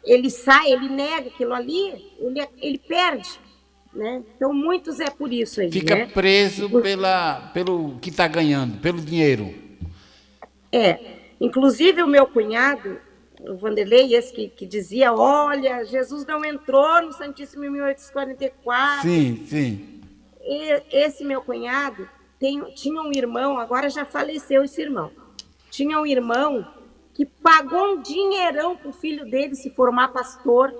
ele sai, ele nega aquilo ali, ele perde, né? Então, muitos é por isso aí, fica, né? Preso pelo que está ganhando, pelo dinheiro. Inclusive o meu cunhado, o Vanderlei, esse que dizia, olha, Jesus não entrou no Santíssimo em 1844. Sim. Esse meu cunhado tinha um irmão, agora já faleceu esse irmão, tinha um irmão que pagou um dinheirão para o filho dele se formar pastor.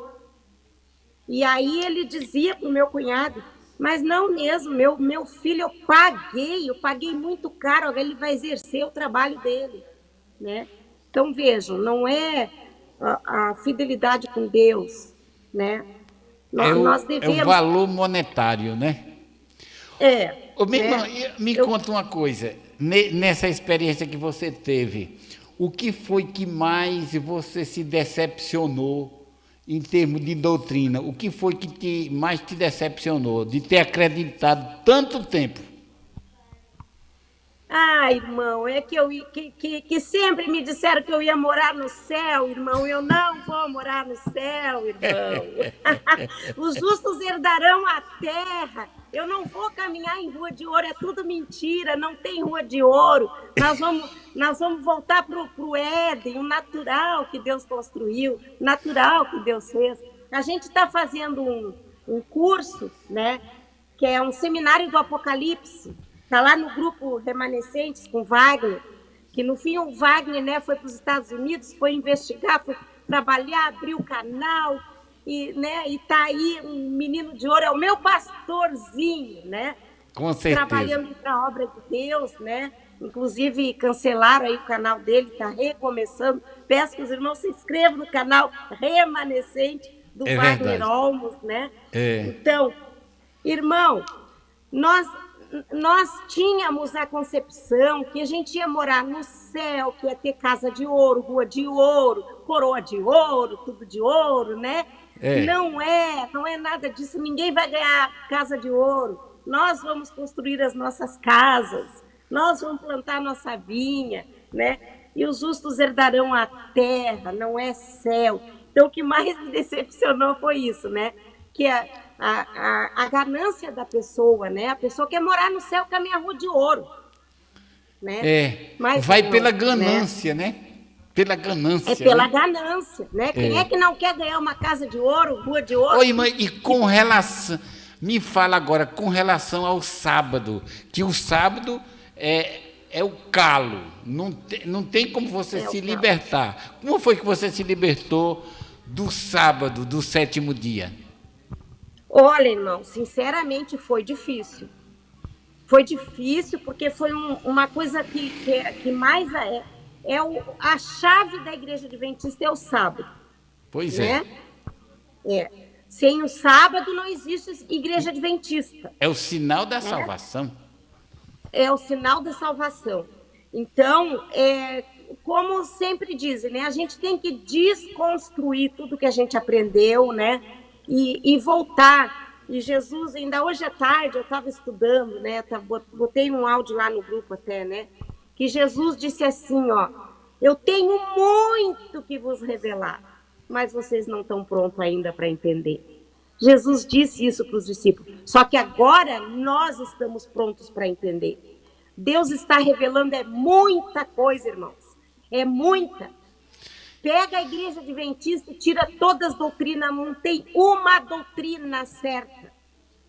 E aí ele dizia para o meu cunhado, mas não mesmo, meu filho eu paguei muito caro, agora ele vai exercer o trabalho dele. Né? Então, vejam, não é a fidelidade com Deus, né? Nós devemos... É o valor monetário, né? Minha irmã, me conta uma coisa, nessa experiência que você teve, o que foi que mais você se decepcionou em termos de doutrina? O que foi que mais te decepcionou de ter acreditado tanto tempo? Irmão, é que sempre me disseram que eu ia morar no céu, irmão. Eu não vou morar no céu, irmão. Os justos herdarão a terra. Eu não vou caminhar em rua de ouro, é tudo mentira, não tem rua de ouro. Nós vamos voltar para o Éden, o natural que Deus construiu, natural que Deus fez. A gente está fazendo um curso, né? que é um seminário do Apocalipse. Está lá no grupo Remanescentes com Wagner, que no fim o Wagner, né, foi para os Estados Unidos, foi investigar, foi trabalhar, abriu o canal, e, né, e tá aí um menino de ouro, é o meu pastorzinho, né? Com certeza. Trabalhando para a obra de Deus, né? Inclusive cancelaram aí o canal dele, está recomeçando. Peço que os irmãos se inscrevam no canal Remanescente do Wagner Olmos, né? Então, irmão, nós tínhamos a concepção que a gente ia morar no céu, que ia ter casa de ouro, rua de ouro, coroa de ouro, tudo de ouro, né? Não é nada disso. Ninguém vai ganhar casa de ouro. Nós vamos construir as nossas casas, nós vamos plantar a nossa vinha, né? E os justos herdarão a terra, não é céu. Então, o que mais me decepcionou foi isso, né? Que a ganância da pessoa, né? A pessoa quer morar no céu com a minha rua de ouro, né? Mas vai não, pela ganância, né? Pela ganância. É pela ganância, né? Quem é que não quer ganhar uma casa de ouro, rua de ouro? Oi, mãe, e com relação... Me fala agora com relação ao sábado, que o sábado é o calo, não tem como você se libertar. Como foi que você se libertou do sábado, do 7º dia? Olha, irmão, sinceramente foi difícil. Foi difícil porque foi uma coisa que mais a chave da Igreja Adventista é o sábado. Pois né? Sem o sábado não existe Igreja Adventista. É o sinal da salvação. É o sinal da salvação. Então, como sempre dizem, né? A gente tem que desconstruir tudo que a gente aprendeu, né? E voltar. E Jesus, ainda hoje à tarde, eu estava estudando, né? Botei um áudio lá no grupo até, né? Que Jesus disse assim, ó: eu tenho muito que vos revelar, mas vocês não estão prontos ainda para entender. Jesus disse isso para os discípulos. Só que agora nós estamos prontos para entender. Deus está revelando muita coisa, irmãos. É muita. Pega a Igreja Adventista e tira todas as doutrinas. Não tem uma doutrina certa,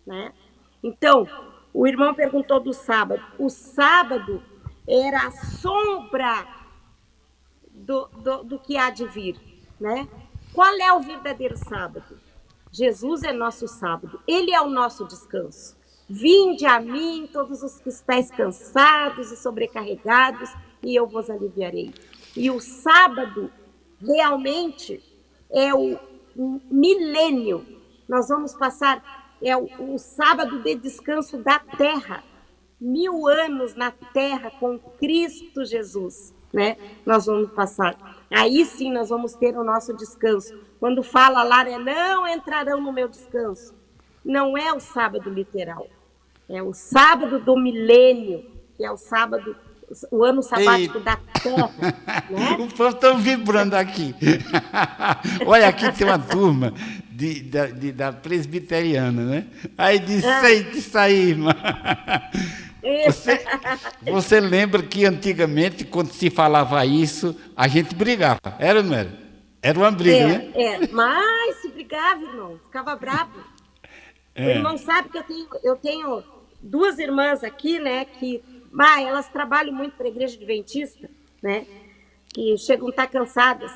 né? Então, o irmão perguntou do sábado. O sábado era a sombra do que há de vir, né? Qual é o verdadeiro sábado? Jesus é nosso sábado, Ele é o nosso descanso. Vinde a mim, todos os que estáis cansados e sobrecarregados, e eu vos aliviarei. E o sábado realmente é o milênio. Nós vamos passar, o sábado de descanso da terra. 1000 anos na terra com Cristo Jesus, né? Nós vamos passar. Aí sim nós vamos ter o nosso descanso. Quando fala lá, não entrarão no meu descanso. Não é o sábado literal. É o sábado do milênio, que é o sábado, o ano sabático da terra. Né? O povo está vibrando aqui. Olha, aqui tem uma turma da presbiteriana, né? Aí disse, isso aí, irmã. Você lembra que antigamente, quando se falava isso, a gente brigava, era ou não era? Era uma briga, né? Mas se brigava, irmão, ficava bravo. O irmão sabe que eu tenho 2 irmãs aqui, né, que elas trabalham muito para a Igreja Adventista, né, que chegam a estar cansadas,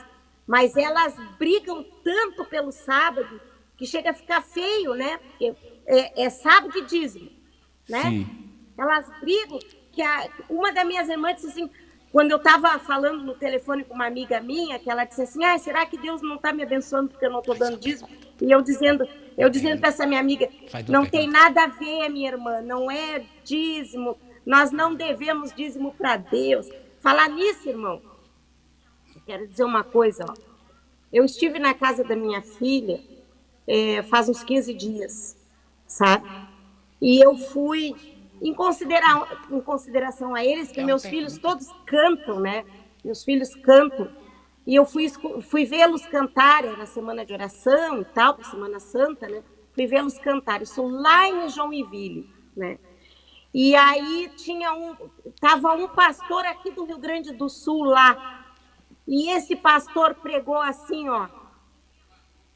mas elas brigam tanto pelo sábado que chega a ficar feio, né, porque é sábado e dízimo, né? Sim. Elas brigam, que uma das minhas irmãs disse assim, quando eu estava falando no telefone com uma amiga minha, que ela disse assim, será que Deus não está me abençoando porque eu não estou dando dízimo? E eu dizendo para essa minha amiga, não tem nada a ver, minha irmã, não é dízimo, nós não devemos dízimo para Deus. Falar nisso, irmão, eu quero dizer uma coisa, ó. Eu estive na casa da minha filha faz uns 15 dias, sabe? E eu fui... Em consideração a eles, que meus filhos todos cantam, né? Meus filhos cantam. E eu fui vê-los cantar, era semana de oração e tal, para Semana Santa, né? Fui vê-los cantar. Isso lá em Joinville, né? E aí estava um pastor aqui do Rio Grande do Sul lá. E esse pastor pregou assim, ó,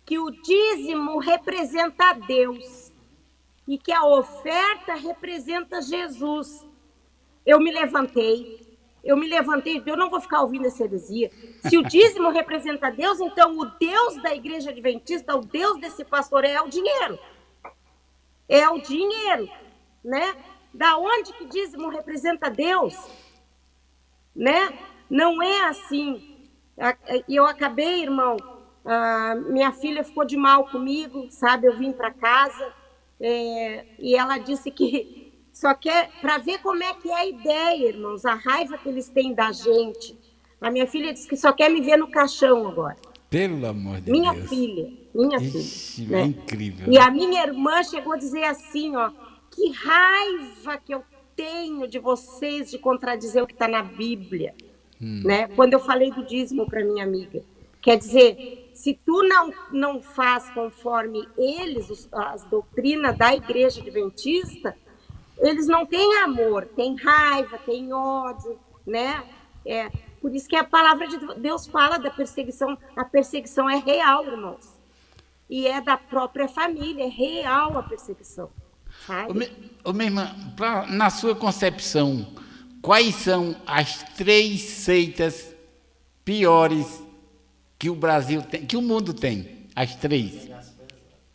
que o dízimo representa a Deus. e que a oferta representa Jesus. Eu me levantei, eu não vou ficar ouvindo essa heresia. Se o dízimo representa Deus, então o Deus da igreja adventista, o Deus desse pastor é o dinheiro. É o dinheiro, né? Da onde que dízimo representa Deus? Né? Não é assim. E eu acabei, irmão, minha filha ficou de mal comigo, sabe? Eu vim para casa e ela disse que só quer, para ver como é que é a ideia, irmãos, a raiva que eles têm da gente. A minha filha disse que só quer me ver no caixão agora. Pelo amor de Minha Deus. Minha Ixi, filha. é Né? incrível. E a minha irmã chegou a dizer assim, ó, que raiva que eu tenho de vocês de contradizer o que está na Bíblia. Né? Quando eu falei do dízimo para minha amiga. Quer dizer, se tu não faz conforme eles, as doutrinas da igreja adventista, eles não têm amor, têm raiva, têm ódio, né? Por isso que a palavra de Deus fala da perseguição. A perseguição é real, irmãos. E é da própria família, é real a perseguição. Minha irmã, na sua concepção, quais são as 3 seitas piores que o Brasil tem, que o mundo tem? As 3.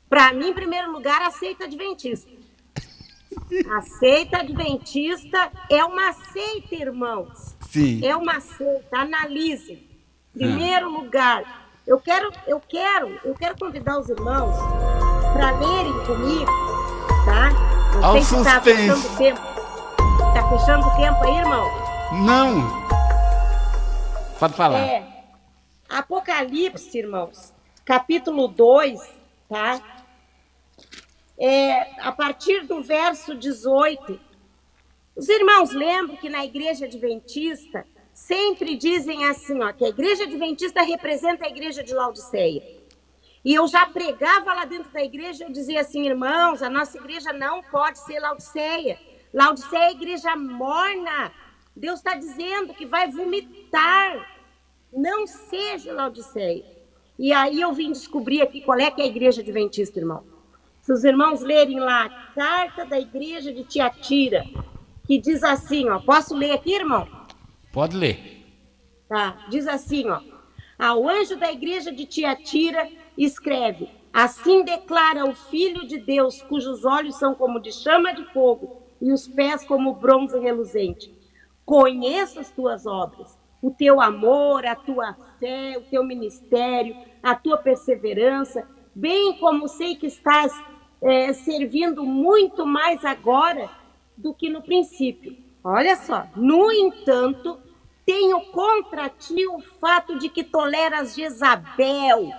Para mim, em primeiro lugar, a seita adventista. A seita adventista é uma seita, irmãos. Sim. É uma seita, analise. Primeiro lugar, eu quero convidar os irmãos para lerem comigo, tá? Ao Não sei se tá fechando suspense. o tempo. Tá fechando o tempo aí, irmão? Não. Pode falar. Apocalipse, irmãos, capítulo 2, tá? A partir do verso 18. Os irmãos lembram que na igreja adventista sempre dizem assim, ó, que a igreja adventista representa a igreja de Laodiceia. E eu já pregava lá dentro da igreja, eu dizia assim, irmãos, a nossa igreja não pode ser Laodiceia. Laodiceia é a igreja morna. Deus está dizendo que vai vomitar. Não seja Laodiceia. E aí eu vim descobrir aqui qual é que é a igreja adventista, irmão. Se os irmãos lerem lá a carta da igreja de Tiatira, que diz assim, ó, posso ler aqui, irmão? Pode ler. Tá, diz assim, ó, ao anjo da igreja de Tiatira escreve, assim declara o Filho de Deus, cujos olhos são como de chama de fogo e os pés como bronze reluzente. Conheço as tuas obras, o teu amor, a tua fé, o teu ministério, a tua perseverança, bem como sei que estás servindo muito mais agora do que no princípio. Olha só, no entanto, tenho contra ti o fato de que toleras Jezabel,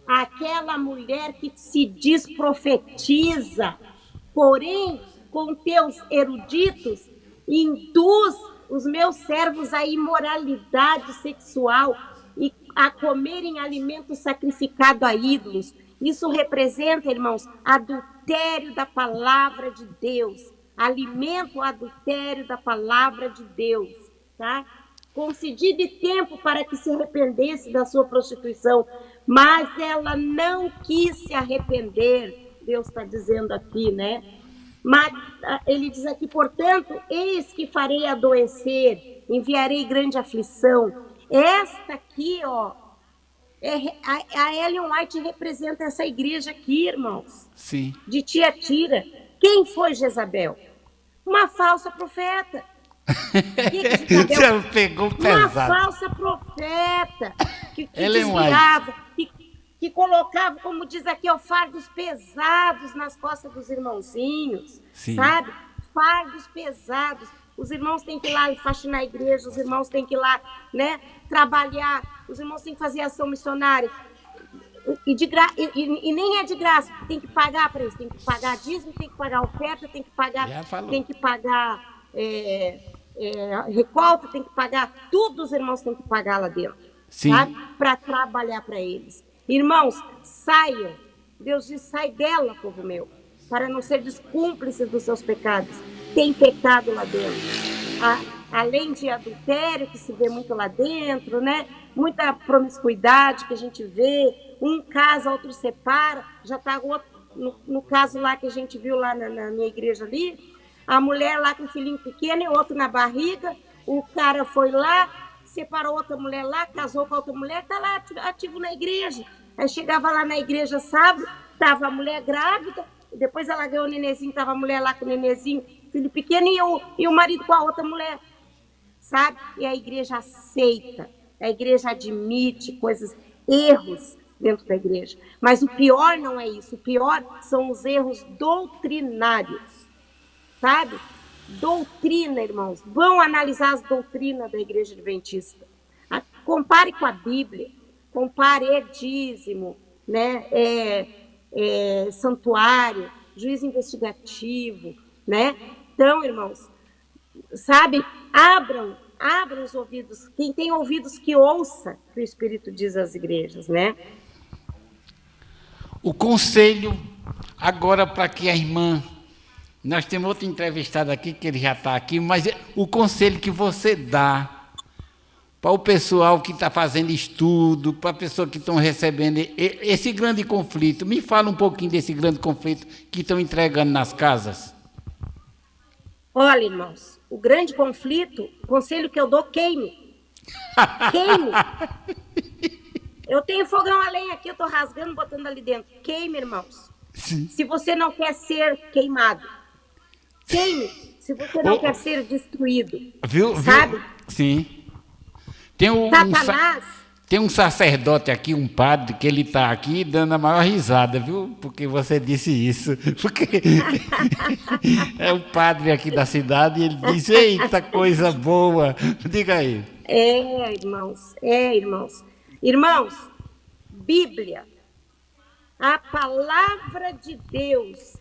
aquela mulher que se diz profetiza, porém, com teus eruditos, induz os meus servos à imoralidade sexual e a comerem alimento sacrificado a ídolos. Isso representa, irmãos, adultério da palavra de Deus. Alimento adultério da palavra de Deus, tá? Concedi-lhe tempo para que se arrependesse da sua prostituição, mas ela não quis se arrepender. Deus está dizendo aqui, né? Mas ele diz aqui, portanto, eis que farei adoecer, enviarei grande aflição. Esta aqui, ó, a Ellen White representa essa igreja aqui, irmãos. Sim. De Tiatira. Quem foi Jezabel? Uma falsa profeta. Você pegou pesado. Uma falsa profeta que Ellen desviava, que colocava, como diz aqui, ó, fardos pesados nas costas dos irmãozinhos, Sim. sabe? Fardos pesados. Os irmãos têm que ir lá e faxinar a igreja, os irmãos têm que ir lá, né, trabalhar, os irmãos têm que fazer ação missionária. E nem é de graça, tem que pagar para isso, tem que pagar dízimo, tem que pagar oferta, tem que pagar recolta, tem que pagar, tudo os irmãos têm que pagar lá dentro, sabe? Para trabalhar para eles. Irmãos, saiam. Deus diz, sai dela, povo meu, para não ser cúmplices dos seus pecados. Tem pecado lá dentro. Além de adultério, que se vê muito lá dentro, né? Muita promiscuidade que a gente vê. Um casa, outro separa, já está no caso lá que a gente viu lá na minha igreja ali, a mulher lá com o filhinho pequeno e outro na barriga, o cara foi lá, separou outra mulher lá, casou com outra mulher, tá lá ativo na igreja. Aí chegava lá na igreja sábado, tava a mulher grávida, depois ela ganhou o nenenzinho, tava a mulher lá com o nenenzinho, filho pequeno, e o marido com a outra mulher, sabe? E a igreja aceita, a igreja admite coisas, erros dentro da igreja. Mas o pior não é isso, o pior são os erros doutrinários, sabe? Doutrina, irmãos. Vão analisar as doutrinas da igreja adventista. Compare com a Bíblia, compare dízimo, né? Santuário, juízo investigativo, né? Então, irmãos, sabe, abram os ouvidos. Quem tem ouvidos que ouça o que o Espírito diz às igrejas, né? O conselho, agora para que a irmã... Nós temos outro entrevistado aqui, que ele já está aqui, mas o conselho que você dá para o pessoal que está fazendo estudo, para a pessoa que estão recebendo esse grande conflito. Me fala um pouquinho desse grande conflito que estão entregando nas casas. Olha, irmãos, o grande conflito, o conselho que eu dou, queime. Queime. Eu tenho fogão a lenha aqui, eu estou rasgando, botando ali dentro. Queime, irmãos. Sim. Se você não quer ser queimado. Queime, se você não quer ser destruído. Sabe? Sim. Tem Satanás. Tem um sacerdote aqui, um padre, que ele está aqui dando a maior risada, viu? Porque você disse isso. Porque é o padre aqui da cidade e ele diz, eita, coisa boa. Diga aí. Irmãos. Irmãos, Bíblia, a palavra de Deus,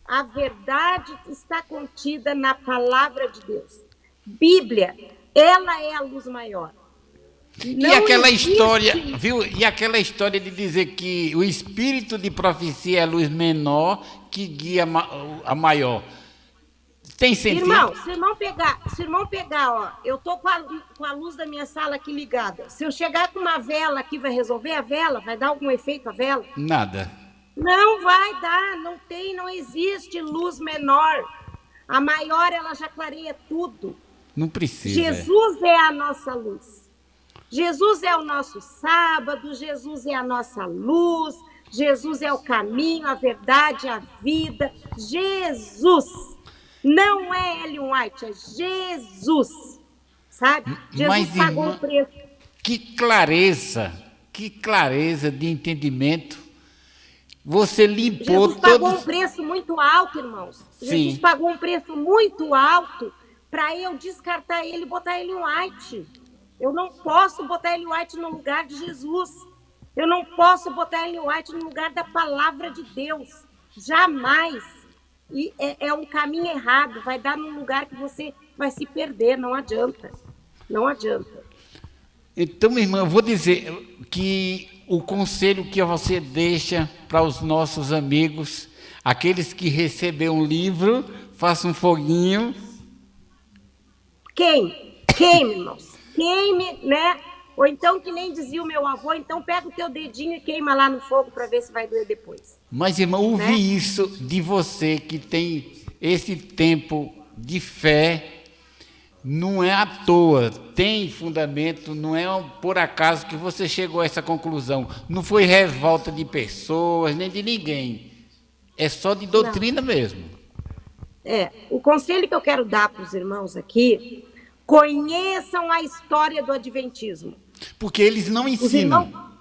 a verdade está contida na palavra de Deus. Bíblia, ela é a luz maior. E aquela história, viu? E aquela história de dizer que o espírito de profecia é a luz menor que guia a maior. Tem sentido? Irmão, se o irmão pegar, ó, eu tô com a luz da minha sala aqui ligada. Se eu chegar com uma vela aqui, vai resolver a vela? Vai dar algum efeito a vela? Nada. Não vai dar, não existe luz menor. A maior, ela já clareia tudo. Não precisa. Jesus é a nossa luz. Jesus é o nosso sábado, Jesus é a nossa luz, Jesus é o caminho, a verdade, a vida. Jesus. Não é Ellen White, é Jesus. Sabe? Jesus pagou o preço. Que clareza de entendimento. Você limpou Jesus pagou um preço muito alto, irmãos. Sim. Jesus pagou um preço muito alto para eu descartar ele e botar Ellen White. Eu não posso botar Ellen White no lugar de Jesus. Eu não posso botar Ellen White no lugar da palavra de Deus. Jamais. E é um caminho errado. Vai dar num lugar que você vai se perder. Não adianta. Não adianta. Então, minha irmã, eu vou dizer que o conselho que você deixa para os nossos amigos, aqueles que receberam um livro, faça um foguinho. Queime, irmãos. Queime, né? Ou então, que nem dizia o meu avô, então pega o teu dedinho e queima lá no fogo para ver se vai doer depois. Mas, irmão, ouvi isso de você que tem esse tempo de fé, não é à toa, tem fundamento, não é por acaso que você chegou a essa conclusão. Não foi revolta de pessoas, nem de ninguém. É só de doutrina mesmo. O conselho que eu quero dar para os irmãos aqui, conheçam a história do Adventismo. Porque eles não ensinam.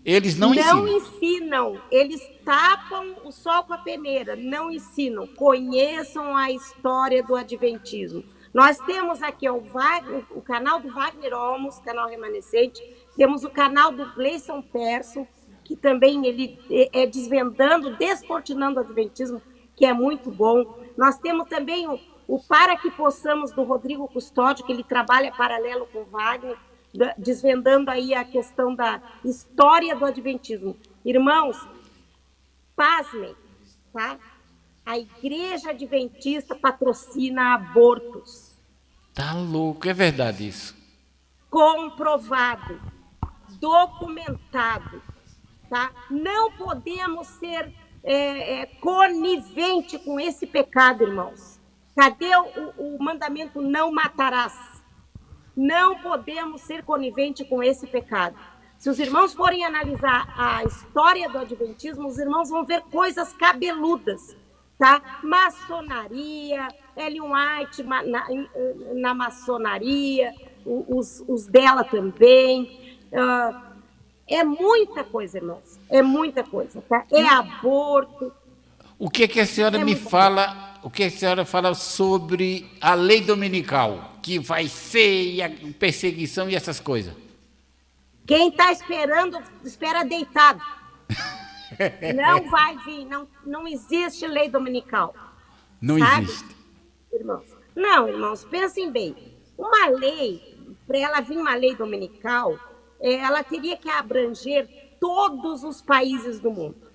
Eles não ensinam. Eles tapam o sol com a peneira. Não ensinam. Conheçam a história do Adventismo. Nós temos aqui o canal do Wagner Olmos, canal remanescente. Temos o canal do Gleison Persson, que também ele é descortinando o Adventismo, que é muito bom. Nós temos também o Para Que Possamos, do Rodrigo Custódio, que ele trabalha paralelo com o Wagner, desvendando aí a questão da história do Adventismo. Irmãos, pasmem, tá? A Igreja Adventista patrocina abortos. Tá louco, é verdade isso. Comprovado, documentado, tá? Não podemos ser conivente com esse pecado, irmãos. Cadê o mandamento não matarás? Não podemos ser conivente com esse pecado. Se os irmãos forem analisar a história do adventismo, os irmãos vão ver coisas cabeludas, tá? Maçonaria, Ellen White na maçonaria, os dela também. É muita coisa, irmãos. É muita coisa, tá? É aborto. O que a senhora me fala? O que a senhora fala sobre a lei dominical, que vai ser e a perseguição e essas coisas? Quem está esperando, espera deitado. Não vai vir, não existe lei dominical. Não sabe? Existe. Irmãos. Não, irmãos, pensem bem. Uma lei, para ela vir uma lei dominical, ela teria que abranger todos os países do mundo,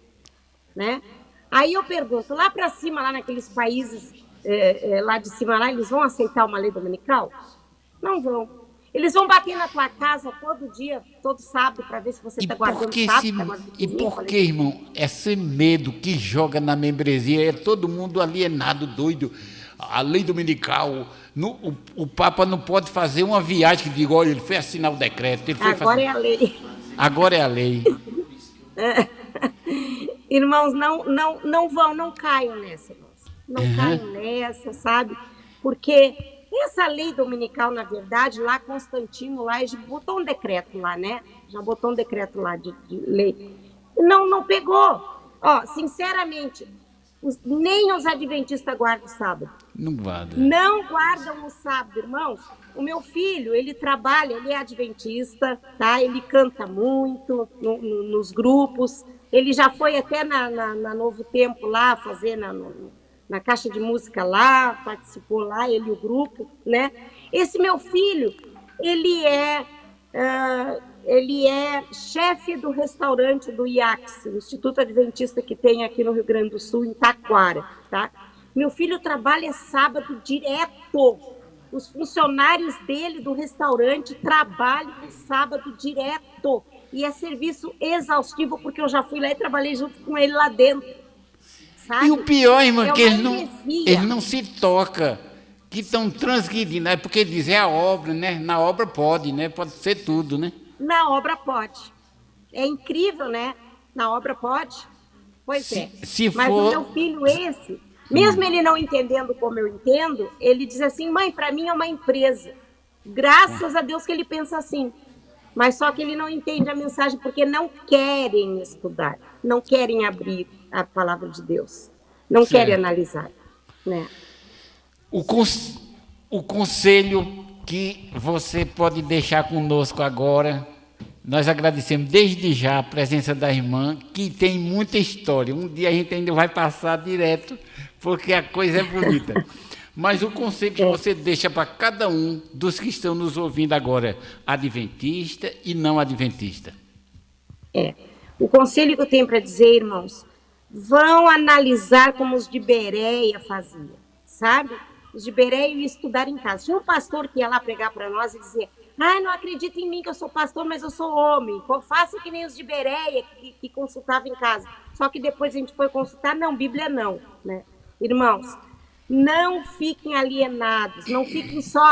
né? Aí eu pergunto, lá para cima, lá naqueles países, lá de cima, lá, eles vão aceitar uma lei dominical? Não vão. Eles vão bater na tua casa todo dia, todo sábado, para ver se você está guardando sábado. E por que, irmão, esse medo que joga na membresia, é todo mundo alienado, doido? A lei dominical, o Papa não pode fazer uma viagem que diga, olha, ele foi assinar o decreto. Agora é a lei. Agora é a lei. Irmãos, não caiam nessa, irmãos. Não caiam nessa, sabe? Porque essa lei dominical, na verdade, lá Constantino, lá, já botou um decreto lá, né? Já botou um decreto lá de lei. Não pegou. Ó, sinceramente, nem os adventistas guardam o sábado. Não guardam. Não guardam o sábado, irmãos. O meu filho, ele trabalha, ele é adventista, tá? Ele canta muito nos grupos. Ele já foi até na Novo Tempo lá, fazer na caixa de música lá, participou lá, ele e o grupo, né? Esse meu filho, ele é chefe do restaurante do IACS, o Instituto Adventista que tem aqui no Rio Grande do Sul, em Taquara, tá? Meu filho trabalha sábado direto. Os funcionários dele do restaurante trabalham no sábado direto. E é serviço exaustivo, porque eu já fui lá e trabalhei junto com ele lá dentro. Sabe? E o pior, irmã, que eles não se tocam, que estão transgredindo. É porque diz, é a obra, né? Na obra pode, né? Pode ser tudo, né? Na obra pode. É incrível, né? Na obra pode. Pois é. Mas o meu filho mesmo ele não entendendo como eu entendo, ele diz assim, mãe, para mim é uma empresa. Graças a Deus que ele pensa assim. Mas só que ele não entende a mensagem porque não querem estudar, não querem abrir a palavra de Deus, não querem analisar, né? O conselho que você pode deixar conosco agora, nós agradecemos desde já a presença da irmã, que tem muita história. Um dia a gente ainda vai passar direto, porque a coisa é bonita. Mas o conselho que você deixa para cada um dos que estão nos ouvindo agora, adventista e não adventista. O conselho que eu tenho para dizer, irmãos, vão analisar como os de Bereia faziam, sabe? Os de Bereia iam estudar em casa. Tinha um pastor que ia lá pregar para nós e dizia, não acredita em mim que eu sou pastor, mas eu sou homem. Faça que nem os de Bereia que consultavam em casa. Só que depois a gente foi consultar, não, Bíblia não, né? Irmãos, não fiquem alienados, não fiquem só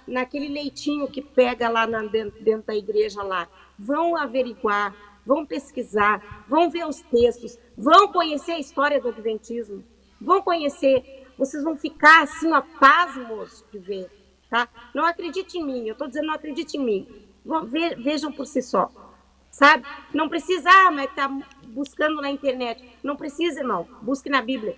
naquele leitinho que pega lá dentro da igreja lá. Vão averiguar, vão pesquisar, vão ver os textos, vão conhecer a história do adventismo, vão conhecer, vocês vão ficar assim, pasmos de ver, tá? Não acredite em mim, eu estou dizendo não acredite em mim, vejam por si só, sabe? Não precisa, mas está buscando na internet, não precisa, irmão, busque na Bíblia.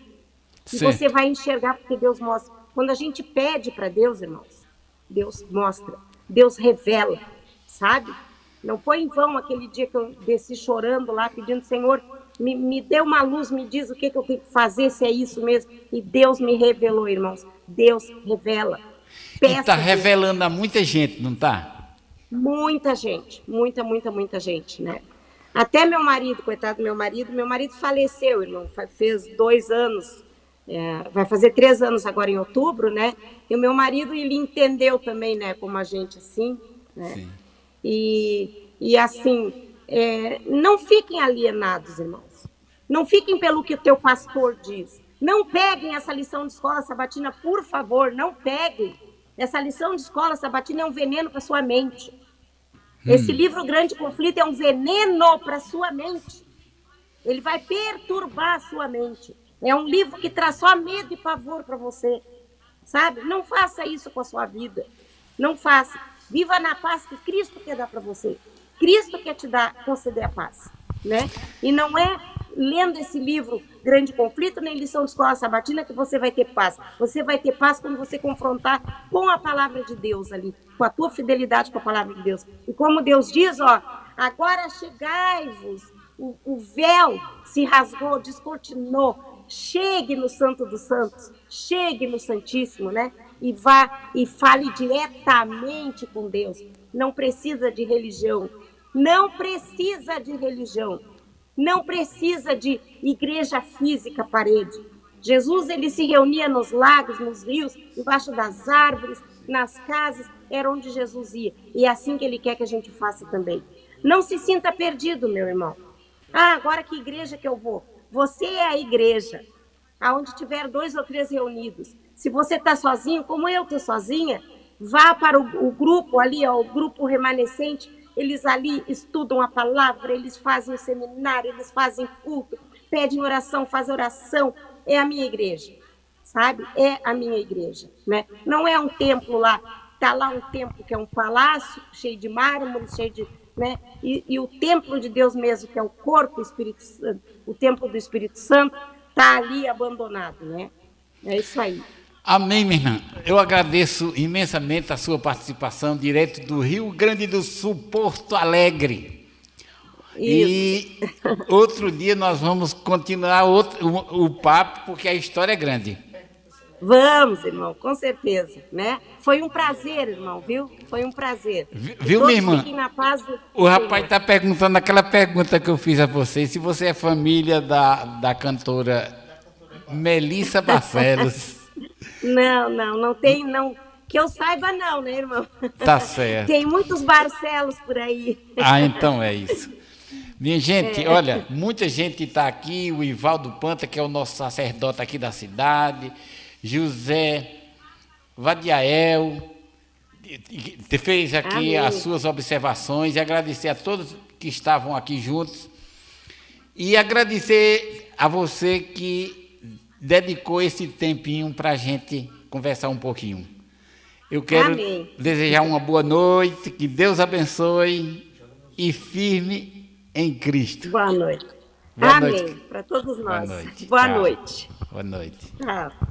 E você vai enxergar porque Deus mostra. Quando a gente pede para Deus, irmãos, Deus mostra, Deus revela, sabe? Não foi em vão aquele dia que eu desci chorando lá, pedindo, Senhor, me dê uma luz, me diz o que eu tenho que fazer, se é isso mesmo. E Deus me revelou, irmãos. Deus revela. E está revelando a muita gente, não está? Muita gente, muita gente, né? Até meu marido, coitado do meu marido faleceu, irmão, fez 2 anos. Vai fazer 3 anos agora em outubro, né? E o meu marido, ele entendeu também, né? Como a gente, assim, né? Sim. E assim, não fiquem alienados, irmãos. Não fiquem pelo que o teu pastor diz. Não peguem essa lição de escola sabatina, por favor, não peguem. Essa lição de escola sabatina é um veneno para sua mente. Esse livro Grande Conflito é um veneno para sua mente. Ele vai perturbar a sua mente. É um livro que traz só medo e pavor para você, sabe? Não faça isso com a sua vida. Não faça. Viva na paz que Cristo quer dar para você. Cristo quer te dar, conceder a paz, né? E não é lendo esse livro Grande Conflito, nem lição de escola sabatina, que você vai ter paz. Você vai ter paz quando você confrontar com a palavra de Deus ali, com a tua fidelidade com a palavra de Deus. E como Deus diz, ó, agora chegai-vos, o véu se rasgou, descortinou, chegue no Santo dos Santos, chegue no Santíssimo, né? E vá e fale diretamente com Deus. Não precisa de religião. Não precisa de religião. Não precisa de igreja física, parede. Jesus, ele se reunia nos lagos, nos rios, embaixo das árvores, nas casas, era onde Jesus ia. E é assim que ele quer que a gente faça também. Não se sinta perdido, meu irmão. Ah, agora que igreja que eu vou? Você é a igreja. Aonde tiver 2 ou 3 reunidos. Se você está sozinho, como eu estou sozinha, vá para o grupo ali, ó, o grupo remanescente. Eles ali estudam a palavra, eles fazem o seminário, eles fazem culto, pedem oração, fazem oração. É a minha igreja, sabe? É a minha igreja, né? Não é um templo lá, está lá um templo que é um palácio cheio de mármore, cheio de... né? E o templo de Deus mesmo, que é o corpo, o Espírito Santo, o templo do Espírito Santo, está ali abandonado, né? É isso aí. Amém, minha irmã. Eu agradeço imensamente a sua participação direto do Rio Grande do Sul, Porto Alegre. Isso. E outro dia nós vamos continuar o papo, porque a história é grande. Vamos, irmão, com certeza, né? Foi um prazer, irmão, viu? Foi um prazer. Viu, minha irmã? Fiquem na paz do o rapaz está perguntando aquela pergunta que eu fiz a você, se você é família da cantora Melissa Barcelos. Não tem, não. Que eu saiba não, né, irmão? Tá certo. Tem muitos Barcelos por aí. Ah, então é isso. Minha gente, olha, muita gente está aqui, o Ivaldo Panta, que é o nosso sacerdote aqui da cidade, José Vadiael, fez aqui Amém. As suas observações, e agradecer a todos que estavam aqui juntos, e agradecer a você que dedicou esse tempinho para a gente conversar um pouquinho. Eu quero desejar uma boa noite, que Deus abençoe e firme em Cristo. Boa noite. Boa Amém. noite. Para todos nós. Boa noite. Boa Tchau. noite. Boa noite. Tchau.